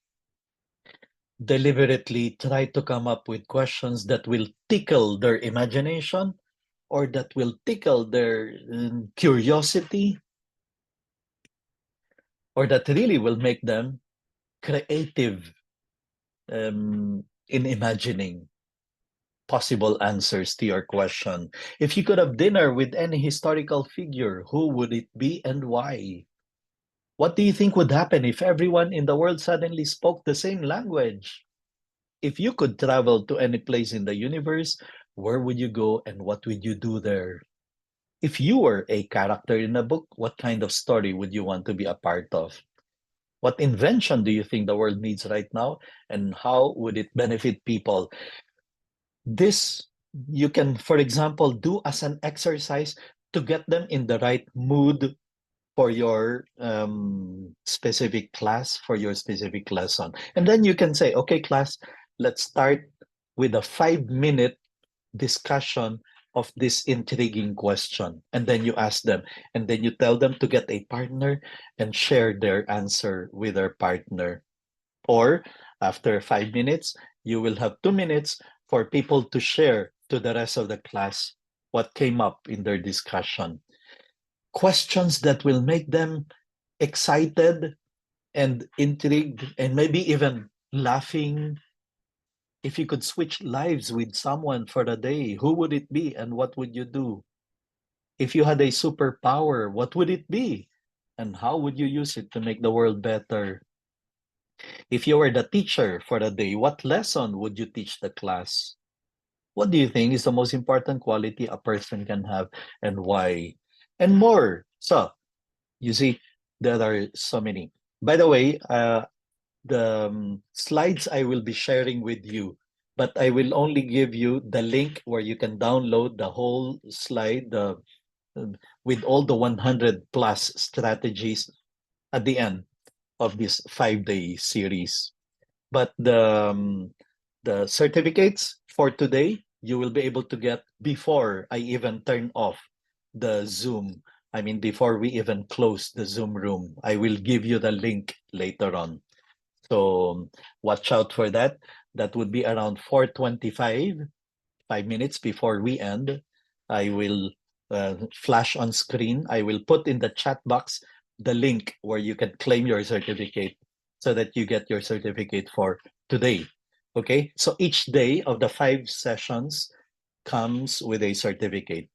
Deliberately try to come up with questions that will tickle their imagination or that will tickle their curiosity or that really will make them creative in imagining possible answers to your question. If you could have dinner with any historical figure, who would it be and why? What do you think would happen if everyone in the world suddenly spoke the same language? If you could travel to any place in the universe, where would you go and what would you do there? If you were a character in a book, what kind of story would you want to be a part of? What invention do you think the world needs right now? And how would it benefit people? This you can, for example, do as an exercise to get them in the right mood for your specific class, for your specific lesson. And then you can say, okay, class, let's start with a 5-minute discussion of this intriguing question. And then you ask them, and then you tell them to get a partner and share their answer with their partner. Or after 5 minutes, you will have 2 minutes for people to share to the rest of the class what came up in their discussion. Questions that will make them excited and intrigued and maybe even laughing. If you could switch lives with someone for a day, who would it be and what would you do? If you had a superpower, what would it be? And how would you use it to make the world better? If you were the teacher for a day, what lesson would you teach the class? What do you think is the most important quality a person can have and why? And more. So, you see, there are so many. By the way, the slides I will be sharing with you, but I will only give you the link where you can download the whole slide with all the 100 plus strategies at the end of this 5-day series. But the certificates for today, you will be able to get before I even turn off the Zoom. I mean, before we even close the Zoom room, I will give you the link later on. So watch out for that. That would be around 4:25, 5 minutes before we end. I will flash on screen. I will put in the chat box the link where you can claim your certificate so that you get your certificate for today. Okay, so each day of the 5 sessions comes with a certificate.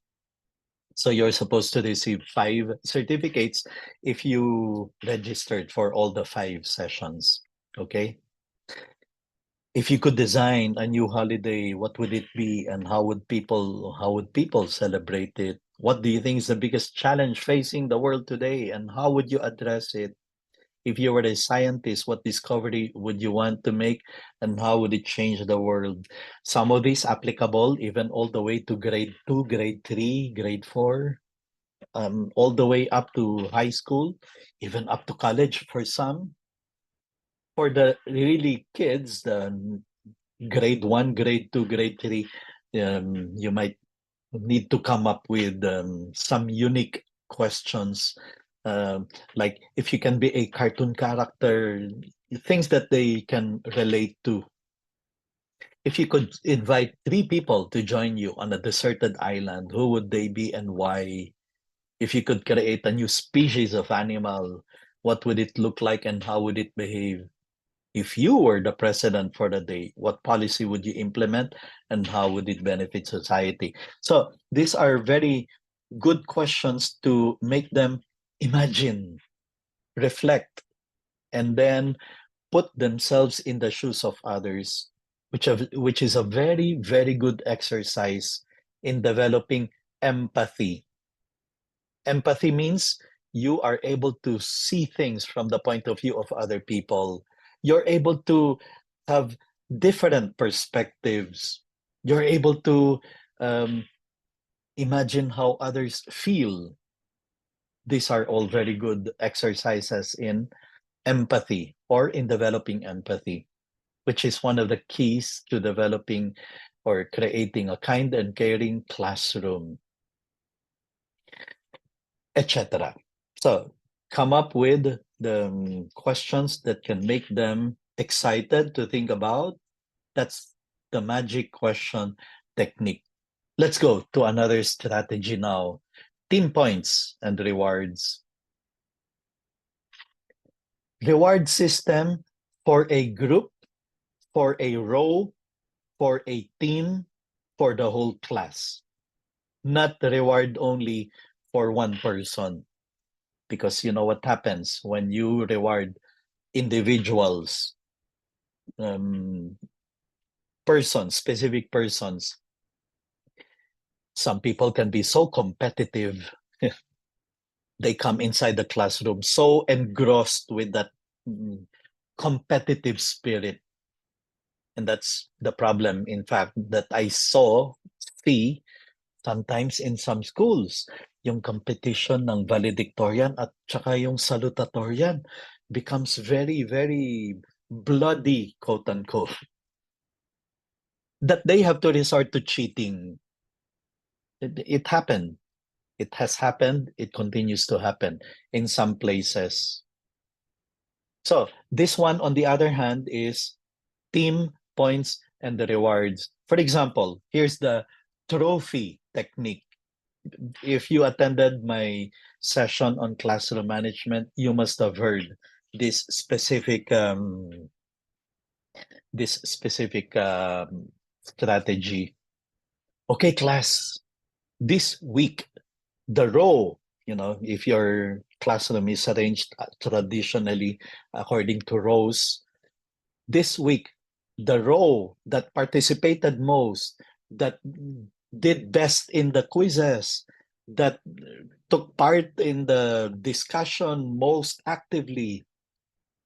So you're supposed to receive 5 certificates if you registered for all the 5 sessions. Okay. If you could design a new holiday, what would it be and how would people celebrate it? What do you think is the biggest challenge facing the world today and how would you address it? If you were a scientist, what discovery would you want to make and how would it change the world? Some of these applicable even all the way to grade 2, grade 3, grade 4, all the way up to high school, even up to college for some. For the really kids, the grade 1, grade 2, grade 3, you might need to come up with some unique questions, like if you can be a cartoon character, things that they can relate to. If you could invite 3 people to join you on a deserted island, who would they be and why? If you could create a new species of animal, what would it look like and how would it behave? If you were the president for the day, what policy would you implement and how would it benefit society? So these are very good questions to make them imagine, reflect, and then put themselves in the shoes of others, which is a very, very good exercise in developing empathy. Empathy means you are able to see things from the point of view of other people. You're able to have different perspectives. You're able to um, imagine how others feel. These are all very good exercises in empathy or in developing empathy, which is one of the keys to developing or creating a kind and caring classroom, etc. So come up with the questions that can make them excited to think about. That's the magic question technique. Let's go to another strategy now. Team points and rewards. Reward system for a group, for a row, for a team, for the whole class. Not reward only for one person. Because you know what happens when you reward individuals, um, persons, specific persons. Some people can be so competitive. They come inside the classroom so engrossed with that competitive spirit. And that's the problem, in fact, that I see sometimes in some schools. Yung competition ng valedictorian at saka yung salutatorian becomes very, very bloody, quote unquote. That they have to resort to cheating. It happened. It has happened. It continues to happen in some places. So this one, on the other hand, is team points and the rewards. For example, here's the trophy technique. If you attended my session on classroom management, you must have heard this specific strategy. Okay, class, this week the row, if your classroom is arranged traditionally according to rows, this week the row that participated most, that did best in the quizzes, that took part in the discussion most actively,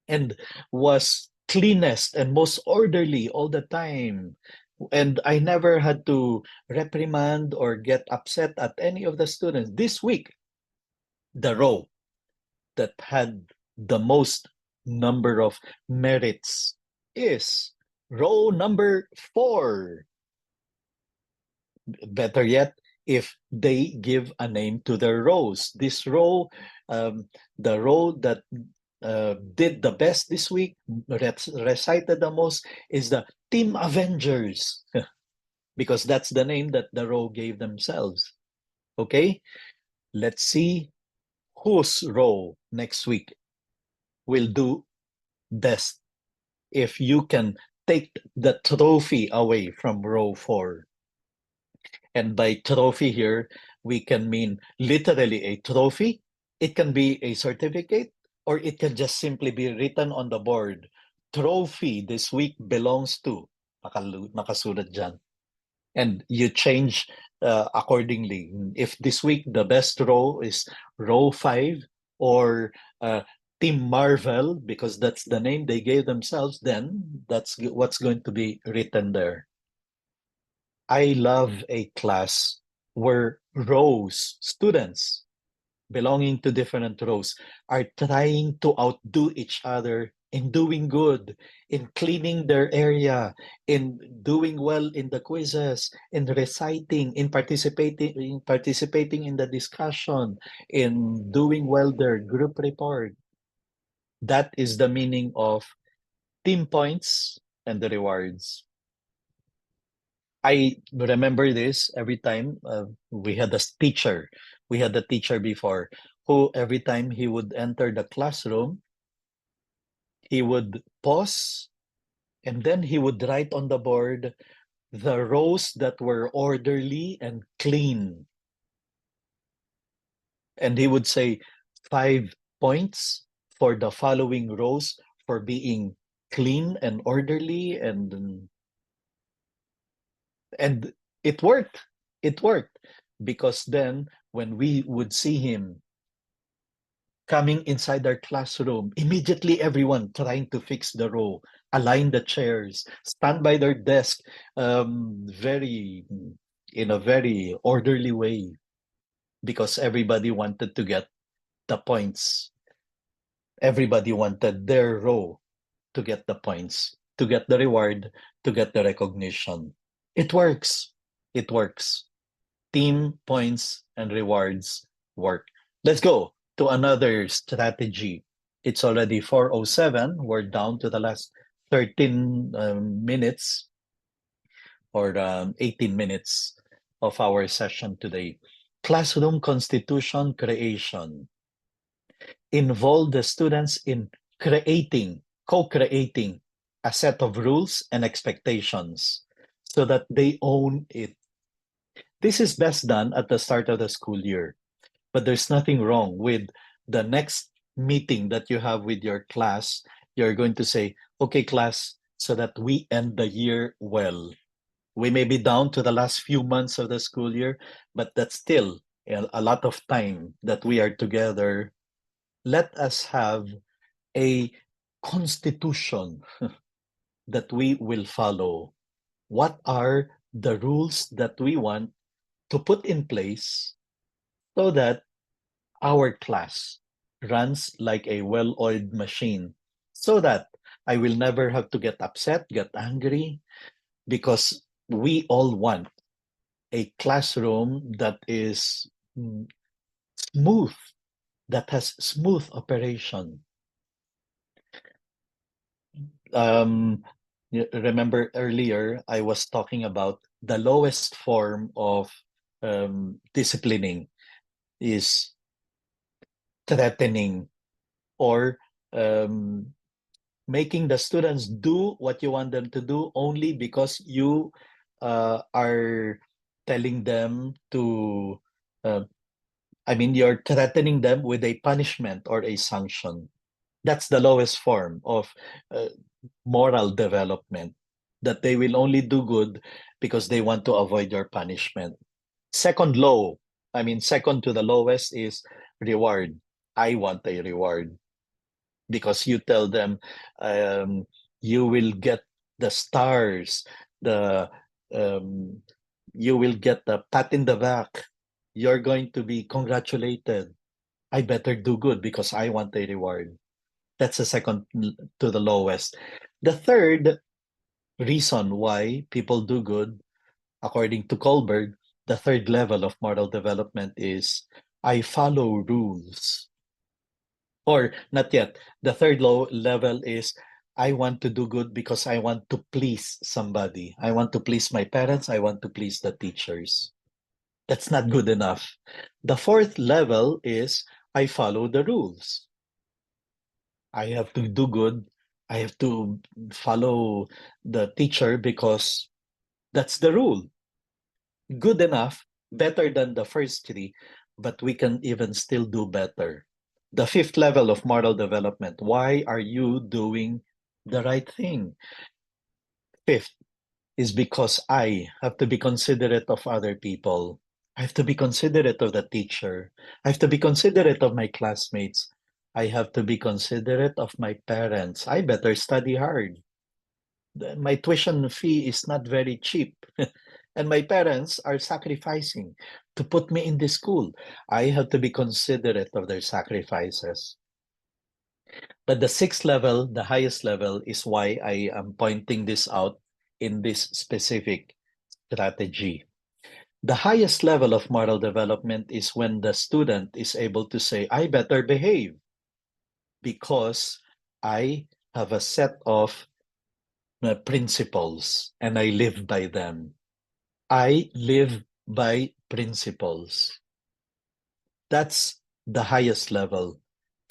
and was cleanest and most orderly all the time. And I never had to reprimand or get upset at any of the students. This week, the row that had the most number of merits is row number 4. Better yet, if they give a name to their rows. This row, the row that did the best this week, recited the most, is the Team Avengers, because that's the name that the row gave themselves. Okay, let's see whose row next week will do best if you can take the trophy away from row 4. And by trophy here, we can mean literally a trophy. It can be a certificate, or it can just simply be written on the board. Trophy this week belongs to, nakasulat dyan. And you change accordingly. If this week the best row is row 5, or Team Marvel, because that's the name they gave themselves, then that's what's going to be written there. I love a class where rows, students belonging to different rows, are trying to outdo each other in doing good, in cleaning their area, in doing well in the quizzes, in reciting, in participating in the discussion, in doing well their group report. That is the meaning of team points and the rewards. I remember this every time we had a teacher. We had a teacher before who, every time he would enter the classroom, he would pause, and then he would write on the board the rows that were orderly and clean. And he would say 5 points for the following rows for being clean and orderly, and it worked. It worked, because then when we would see him coming inside our classroom, immediately everyone trying to fix the row, align the chairs, stand by their desk, very in a very orderly way, because everybody wanted to get the points. Everybody wanted their row to get the points, to get the reward, to get the recognition. It works. It works. Team points and rewards work. Let's go to another strategy. It's already 4:07. We're down to the last 13 minutes or 18 minutes of our session today. Classroom constitution creation. Involve the students in co-creating a set of rules and expectations so that they own it. This is best done at the start of the school year, but there's nothing wrong with the next meeting that you have with your class. You're going to say, okay, class, so that we end the year well. We may be down to the last few months of the school year, but that's still a lot of time that we are together. Let us have a constitution that we will follow. What are the rules that we want to put in place so that our class runs like a well-oiled machine, so that I will never have to get upset, get angry, because we all want a classroom that is smooth, that has smooth operation. Remember earlier, I was talking about the lowest form of disciplining is threatening or um, making the students do what you want them to do only because you are telling them to, uh, you're threatening them with a punishment or a sanction. That's the lowest form of uh, moral development, that they will only do good because they want to avoid your punishment. Second low, second to the lowest is reward. I want a reward because you tell them you will get the stars, the um, you will get the pat in the back. You're going to be congratulated. I better do good because I want a reward. That's the second to the lowest. The third reason why people do good, according to Kohlberg, the third level of moral development is I follow rules. Or not yet. The third low level is I want to do good because I want to please somebody. I want to please my parents. I want to please the teachers. That's not good enough. The fourth level is I follow the rules. I have to do good. I have to follow the teacher because that's the rule. Good enough, better than the first three, but we can even still do better. The fifth level of moral development. Why are you doing the right thing? Fifth is because I have to be considerate of other people. I have to be considerate of the teacher. I have to be considerate of my classmates. I have to be considerate of my parents. I better study hard. My tuition fee is not very cheap. And my parents are sacrificing to put me in this school. I have to be considerate of their sacrifices. But the sixth level, the highest level, is why I am pointing this out in this specific strategy. The highest level of moral development is when the student is able to say, I better behave because I have a set of principles and I live by them. I live by principles. That's the highest level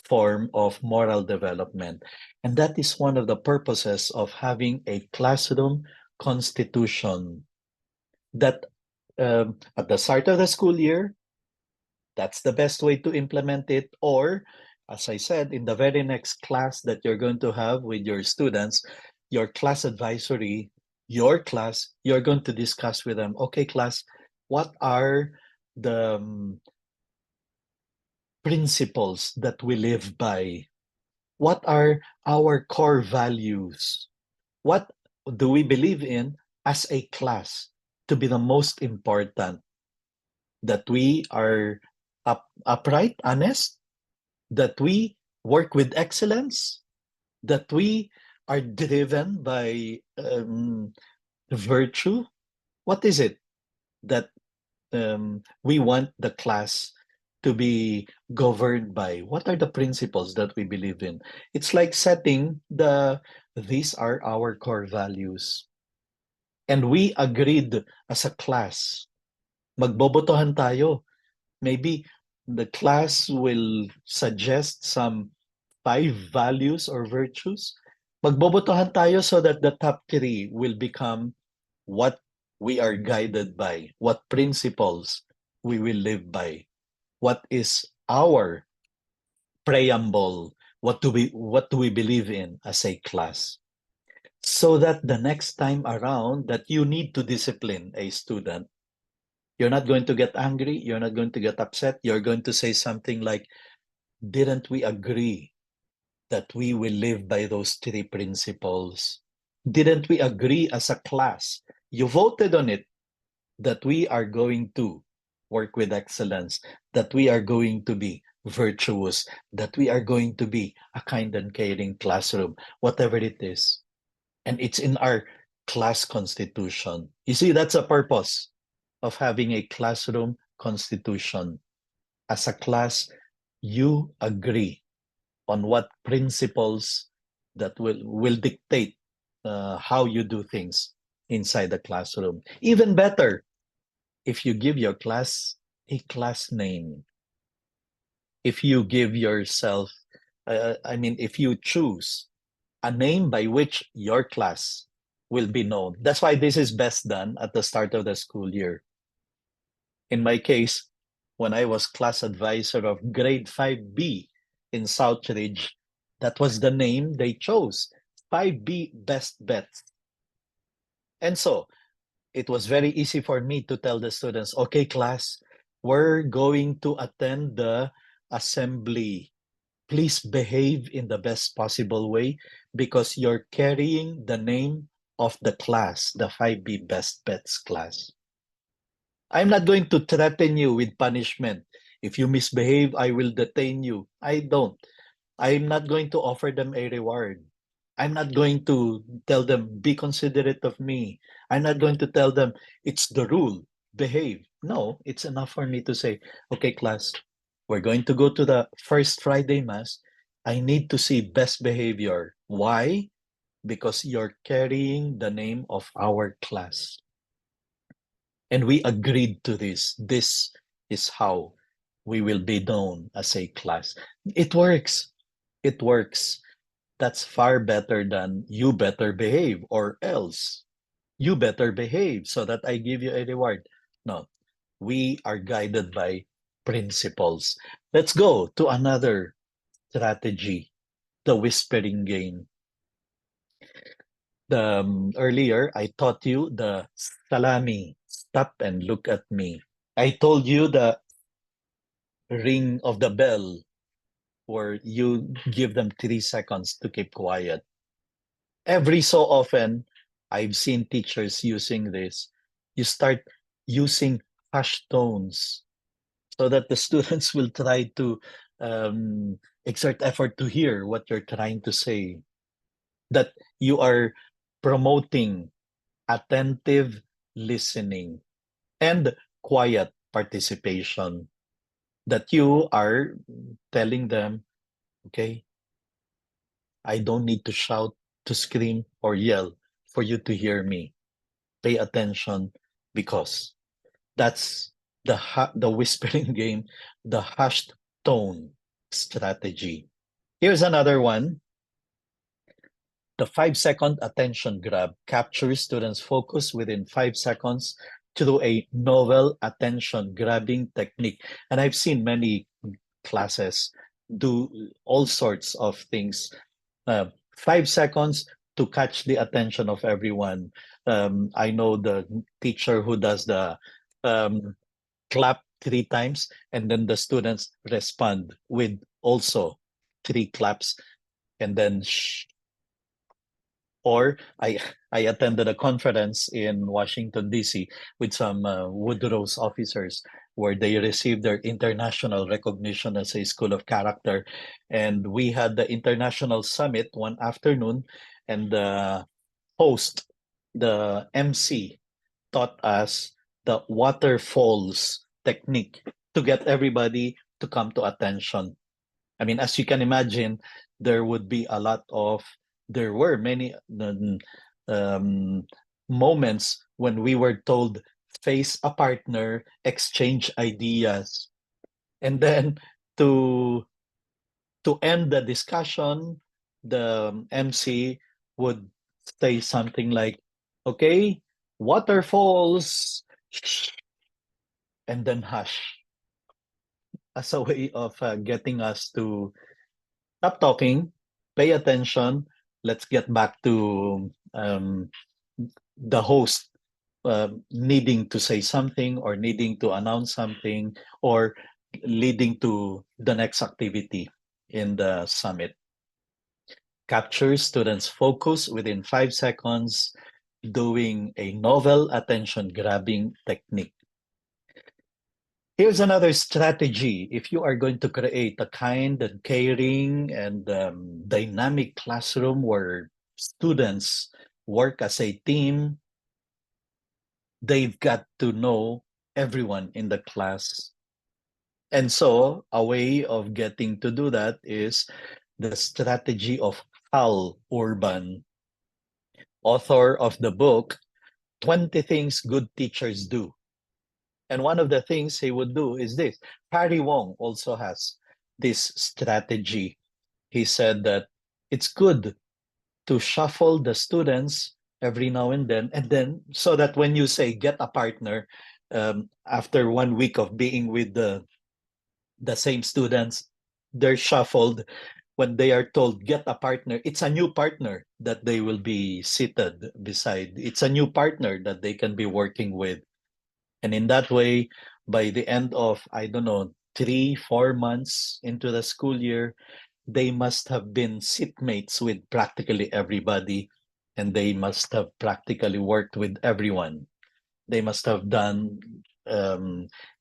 form of moral development. And that is one of the purposes of having a classroom constitution that at the start of the school year, that's the best way to implement it. Or, as I said, in the very next class that you're going to have with your students, your class advisory, your class, you're going to discuss with them, okay, class, what are the principles that we live by? What are our core values? What do we believe in as a class to be the most important? That we are upright, honest, that we work with excellence, that we are driven by virtue. What is it that we want the class to be governed by? What are the principles that we believe in? It's like setting these are our core values. And we agreed as a class, magbobotohan tayo. Maybe the class will suggest some 5 values or virtues. Magbobotohan tayo so that the top 3 will become what we are guided by, what principles we will live by, what is our preamble, what do we believe in as a class. So that the next time around that you need to discipline a student, you're not going to get angry, you're not going to get upset, you're going to say something like, didn't we agree that we will live by those 3 principles? Didn't we agree as a class? You voted on it that we are going to work with excellence, that we are going to be virtuous, that we are going to be a kind and caring classroom, whatever it is. And it's in our class constitution. You see, that's a purpose of having a classroom constitution. As a class, you agree on what principles that will dictate how you do things inside the classroom. Even better, if you give your class a class name, if you give yourself, if you choose a name by which your class will be known. That's why this is best done at the start of the school year. In my case, when I was class advisor of grade 5B in Southridge, that was the name they chose, 5B Best Bets. And so it was very easy for me to tell the students, okay, class, we're going to attend the assembly. Please behave in the best possible way because you're carrying the name of the class, the 5B Best Bets class. I'm not going to threaten you with punishment. If you misbehave, I will detain you. I don't. I'm not going to offer them a reward. I'm not going to tell them, be considerate of me. I'm not going to tell them, it's the rule, behave. No, it's enough for me to say, okay, class, we're going to go to the first Friday Mass. I need to see best behavior. Why? Because you're carrying the name of our class. And we agreed to this. This is how we will be known as a class. It works. It works. That's far better than you better behave or else you better behave so that I give you a reward. No, we are guided by principles. Let's go to another strategy, the whispering game. Earlier, I taught you the salami, stop and look at me. I told you the ring of the bell, where you give them 3 seconds to keep quiet. Every so often, I've seen teachers using this. You start using hush tones so that the students will try to exert effort to hear what you're trying to say. That you are promoting attentive listening and quiet participation. That you are telling them, okay, I don't need to shout, to scream, or yell for you to hear me. Pay attention because that's the whispering game, the hushed tone strategy. Here's another one. The 5-second attention grab captures students' focus within 5 seconds through a novel attention grabbing technique. And I've seen many classes do all sorts of things. 5 seconds to catch the attention of everyone. I know the teacher who does the um, clap three times, and then the students respond with also three claps, and then shh. Or I attended a conference in Washington, D.C. with some Woodrow's officers where they received their international recognition as a school of character. And we had the international summit one afternoon, and the host, the MC, taught us the waterfalls technique to get everybody to come to attention. I mean, as you can imagine, there would be a lot of, there were many um, moments when we were told, face a partner, exchange ideas. And then to to end the discussion, the MC would say something like, okay, waterfalls, and then hush, as a way of getting us to stop talking, pay attention. Let's get back to the host needing to say something or needing to announce something or leading to the next activity in the summit. Capture students' focus within 5 seconds, doing a novel attention grabbing technique. Here's another strategy. If you are going to create a kind and caring and dynamic classroom where students work as a team, they've got to know everyone in the class. And so a way of getting to do that is the strategy of Hal Urban, author of the book 20 Things Good Teachers Do. And one of the things he would do is this. Harry Wong also has this strategy. He said that it's good to shuffle the students every now and then so that when you say get a partner, after 1 week of being with the same students, they're shuffled. When they are told get a partner, it's a new partner that they will be seated beside. It's a new partner that they can be working with. And in that way, by the end of, I don't know, 3, 4 months into the school year, they must have been seatmates with practically everybody, and they must have practically worked with everyone. They must have done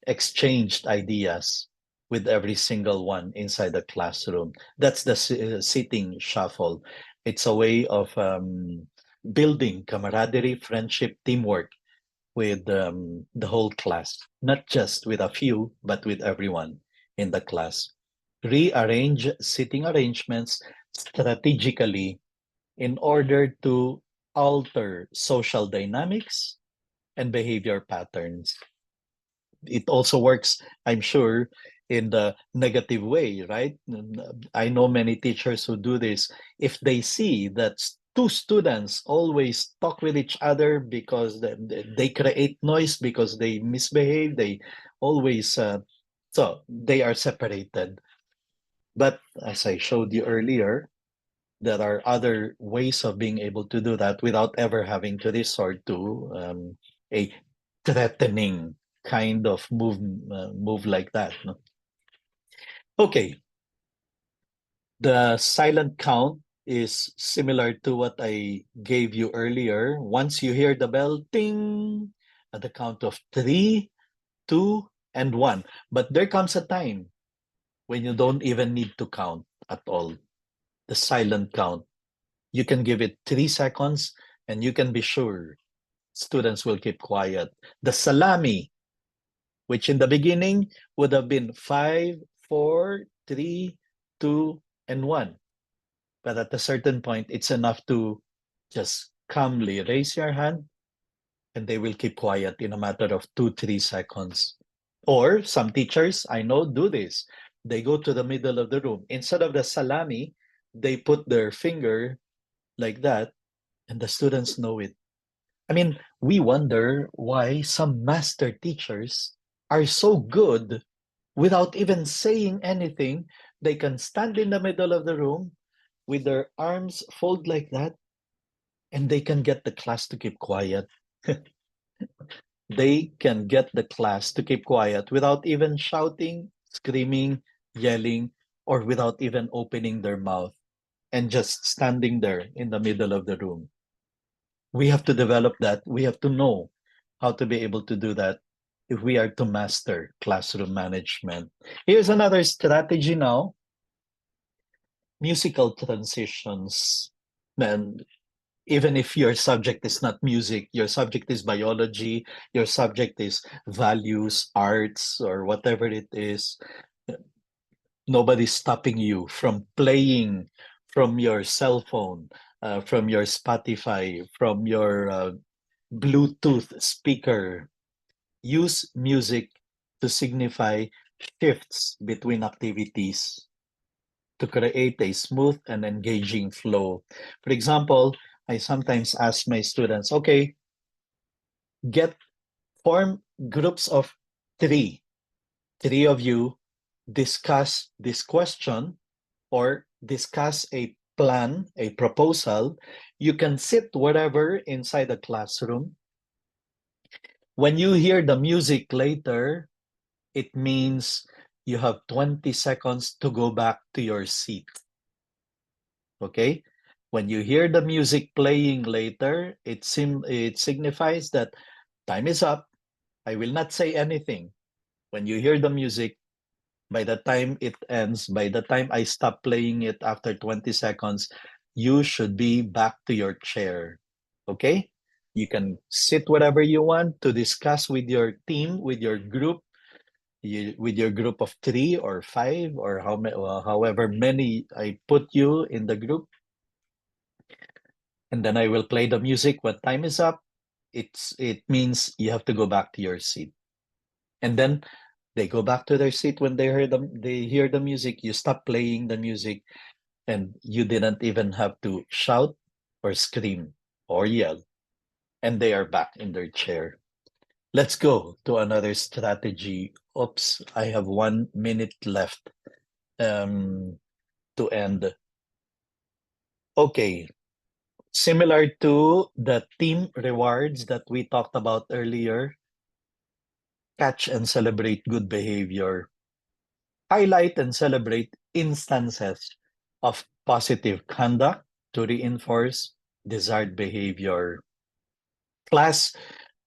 exchanged ideas with every single one inside the classroom. That's the sitting shuffle. It's a way of building camaraderie, friendship, teamwork with the whole class, not just with a few, but with everyone in the class. Rearrange seating arrangements strategically in order to alter social dynamics and behavior patterns. It also works, I'm sure, in the negative way, right? I know many teachers who do this. If they see that two students always talk with each other because they create noise, because they misbehave, they always, so they are separated. But as I showed you earlier, there are other ways of being able to do that without ever having to resort to a threatening kind of move like that. No? Okay, the silent count is similar to what I gave you earlier. Once you hear the bell, ding, at the count of 3, 2, and 1. But there comes a time when you don't even need to count at all. The silent count. You can give it 3 seconds and you can be sure students will keep quiet. The salami, which in the beginning would have been 5, 4, 3, 2, and 1. But at a certain point, it's enough to just calmly raise your hand and they will keep quiet in a matter of 2, 3 seconds. Or some teachers I know do this. They go to the middle of the room. Instead of the salami, they put their finger like that, and the students know it. I mean, we wonder why some master teachers are so good without even saying anything. They can stand in the middle of the room with their arms folded like that, and they can get the class to keep quiet. they can get the class to keep quiet without even shouting, screaming, yelling, or without even opening their mouth and just standing there in the middle of the room. We have to develop that. We have to know how to be able to do that if we are to master classroom management. Here's another strategy now: musical transitions. And even if your subject is not music, your subject is biology, your subject is values, arts, or whatever it is, nobody's stopping you from playing from your cell phone, from your Spotify, from your Bluetooth speaker. Use music to signify shifts between activities to create a smooth and engaging flow. For example, I sometimes ask my students, okay, get form groups of three. Three of you discuss this question or discuss a plan, a proposal. You can sit wherever inside the classroom. When you hear the music later, it means you have 20 seconds to go back to your seat. Okay? When you hear the music playing later, it signifies that time is up. I will not say anything. When you hear the music, by the time it ends, by the time I stop playing it after 20 seconds, you should be back to your chair. Okay? You can sit wherever you want to discuss with your team, with your group, with your group of three or five, or however many I put you in the group. And then I will play the music when time is up. It means you have to go back to your seat. And then they go back to their seat when they hear the music. You stop playing the music, and you didn't even have to shout or scream or yell, and they are back in their chair. Let's go to another strategy. Oops, I have 1 minute left to end. Okay, similar to the team rewards that we talked about earlier, catch and celebrate good behavior. Highlight and celebrate instances of positive conduct to reinforce desired behavior. Class,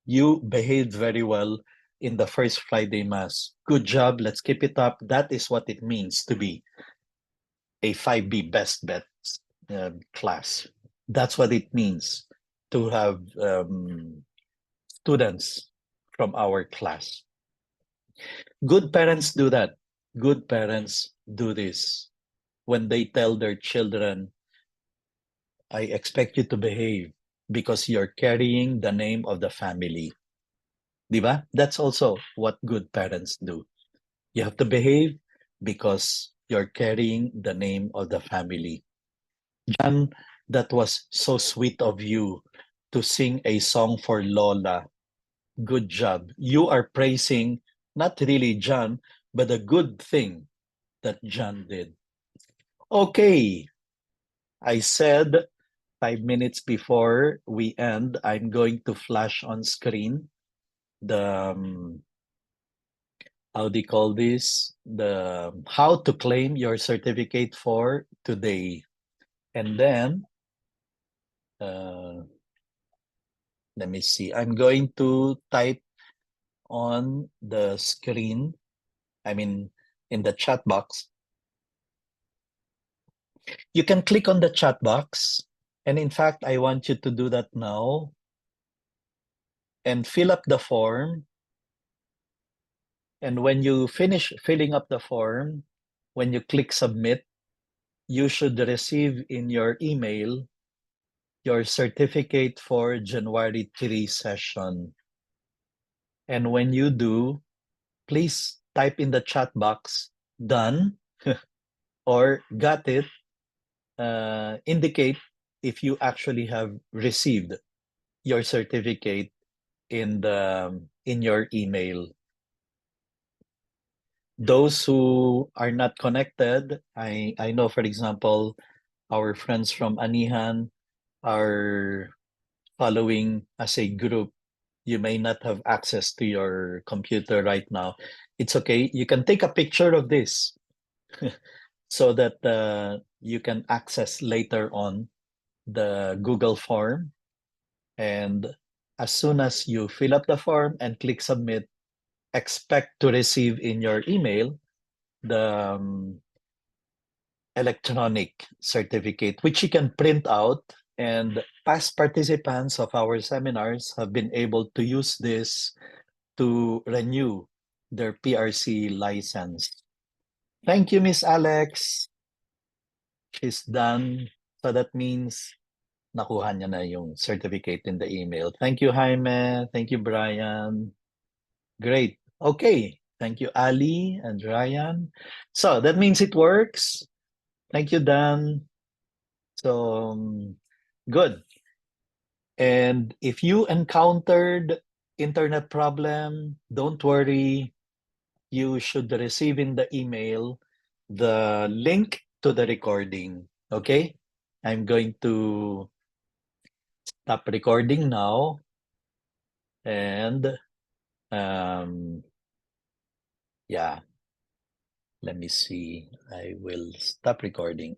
you behaved very well in the first Friday Mass. Good job. Let's keep it up. That is what it means to be a 5B best bet class. That's what it means to have students from our class. Good parents do that. Good parents do this. When they tell their children, I expect you to behave because you're carrying the name of the family. Diba? That's also what good parents do. You have to behave because you're carrying the name of the family. John, that was so sweet of you to sing a song for Lola. Good job. You are praising not really John, but a good thing that John did. Okay, I said 5 minutes before we end, I'm going to flash on screen the how do you call this? The how to claim your certificate for today. And then uh, let me see. I'm going to type on the screen, I mean, in the chat box. You can click on the chat box. And in fact, I want you to do that now and fill up the form. And when you finish filling up the form, when you click submit, you should receive in your email your certificate for January 3 session. And when you do, please type in the chat box, done, or got it, indicate if you actually have received your certificate in your email. Those who are not connected, I know, for example, our friends from Anihan are following as a group. You may not have access to your computer right now. It's okay. You can take a picture of this so that you can access later on the Google form. And as soon as you fill up the form and click submit, expect to receive in your email the electronic certificate, which you can print out. And past participants of our seminars have been able to use this to renew their PRC license. Thank you, Miss Alex. She's done. So that means nakuha niya na yung certificate in the email. Thank you, Jaime. Thank you, Brian. Great. Okay. Thank you, Ali and Ryan. So that means it works. Thank you, Dan. So good. And if you encountered internet problem, don't worry. You should receive in the email the link to the recording. Okay? I'm going to stop recording now. And yeah, let me see. I will stop recording.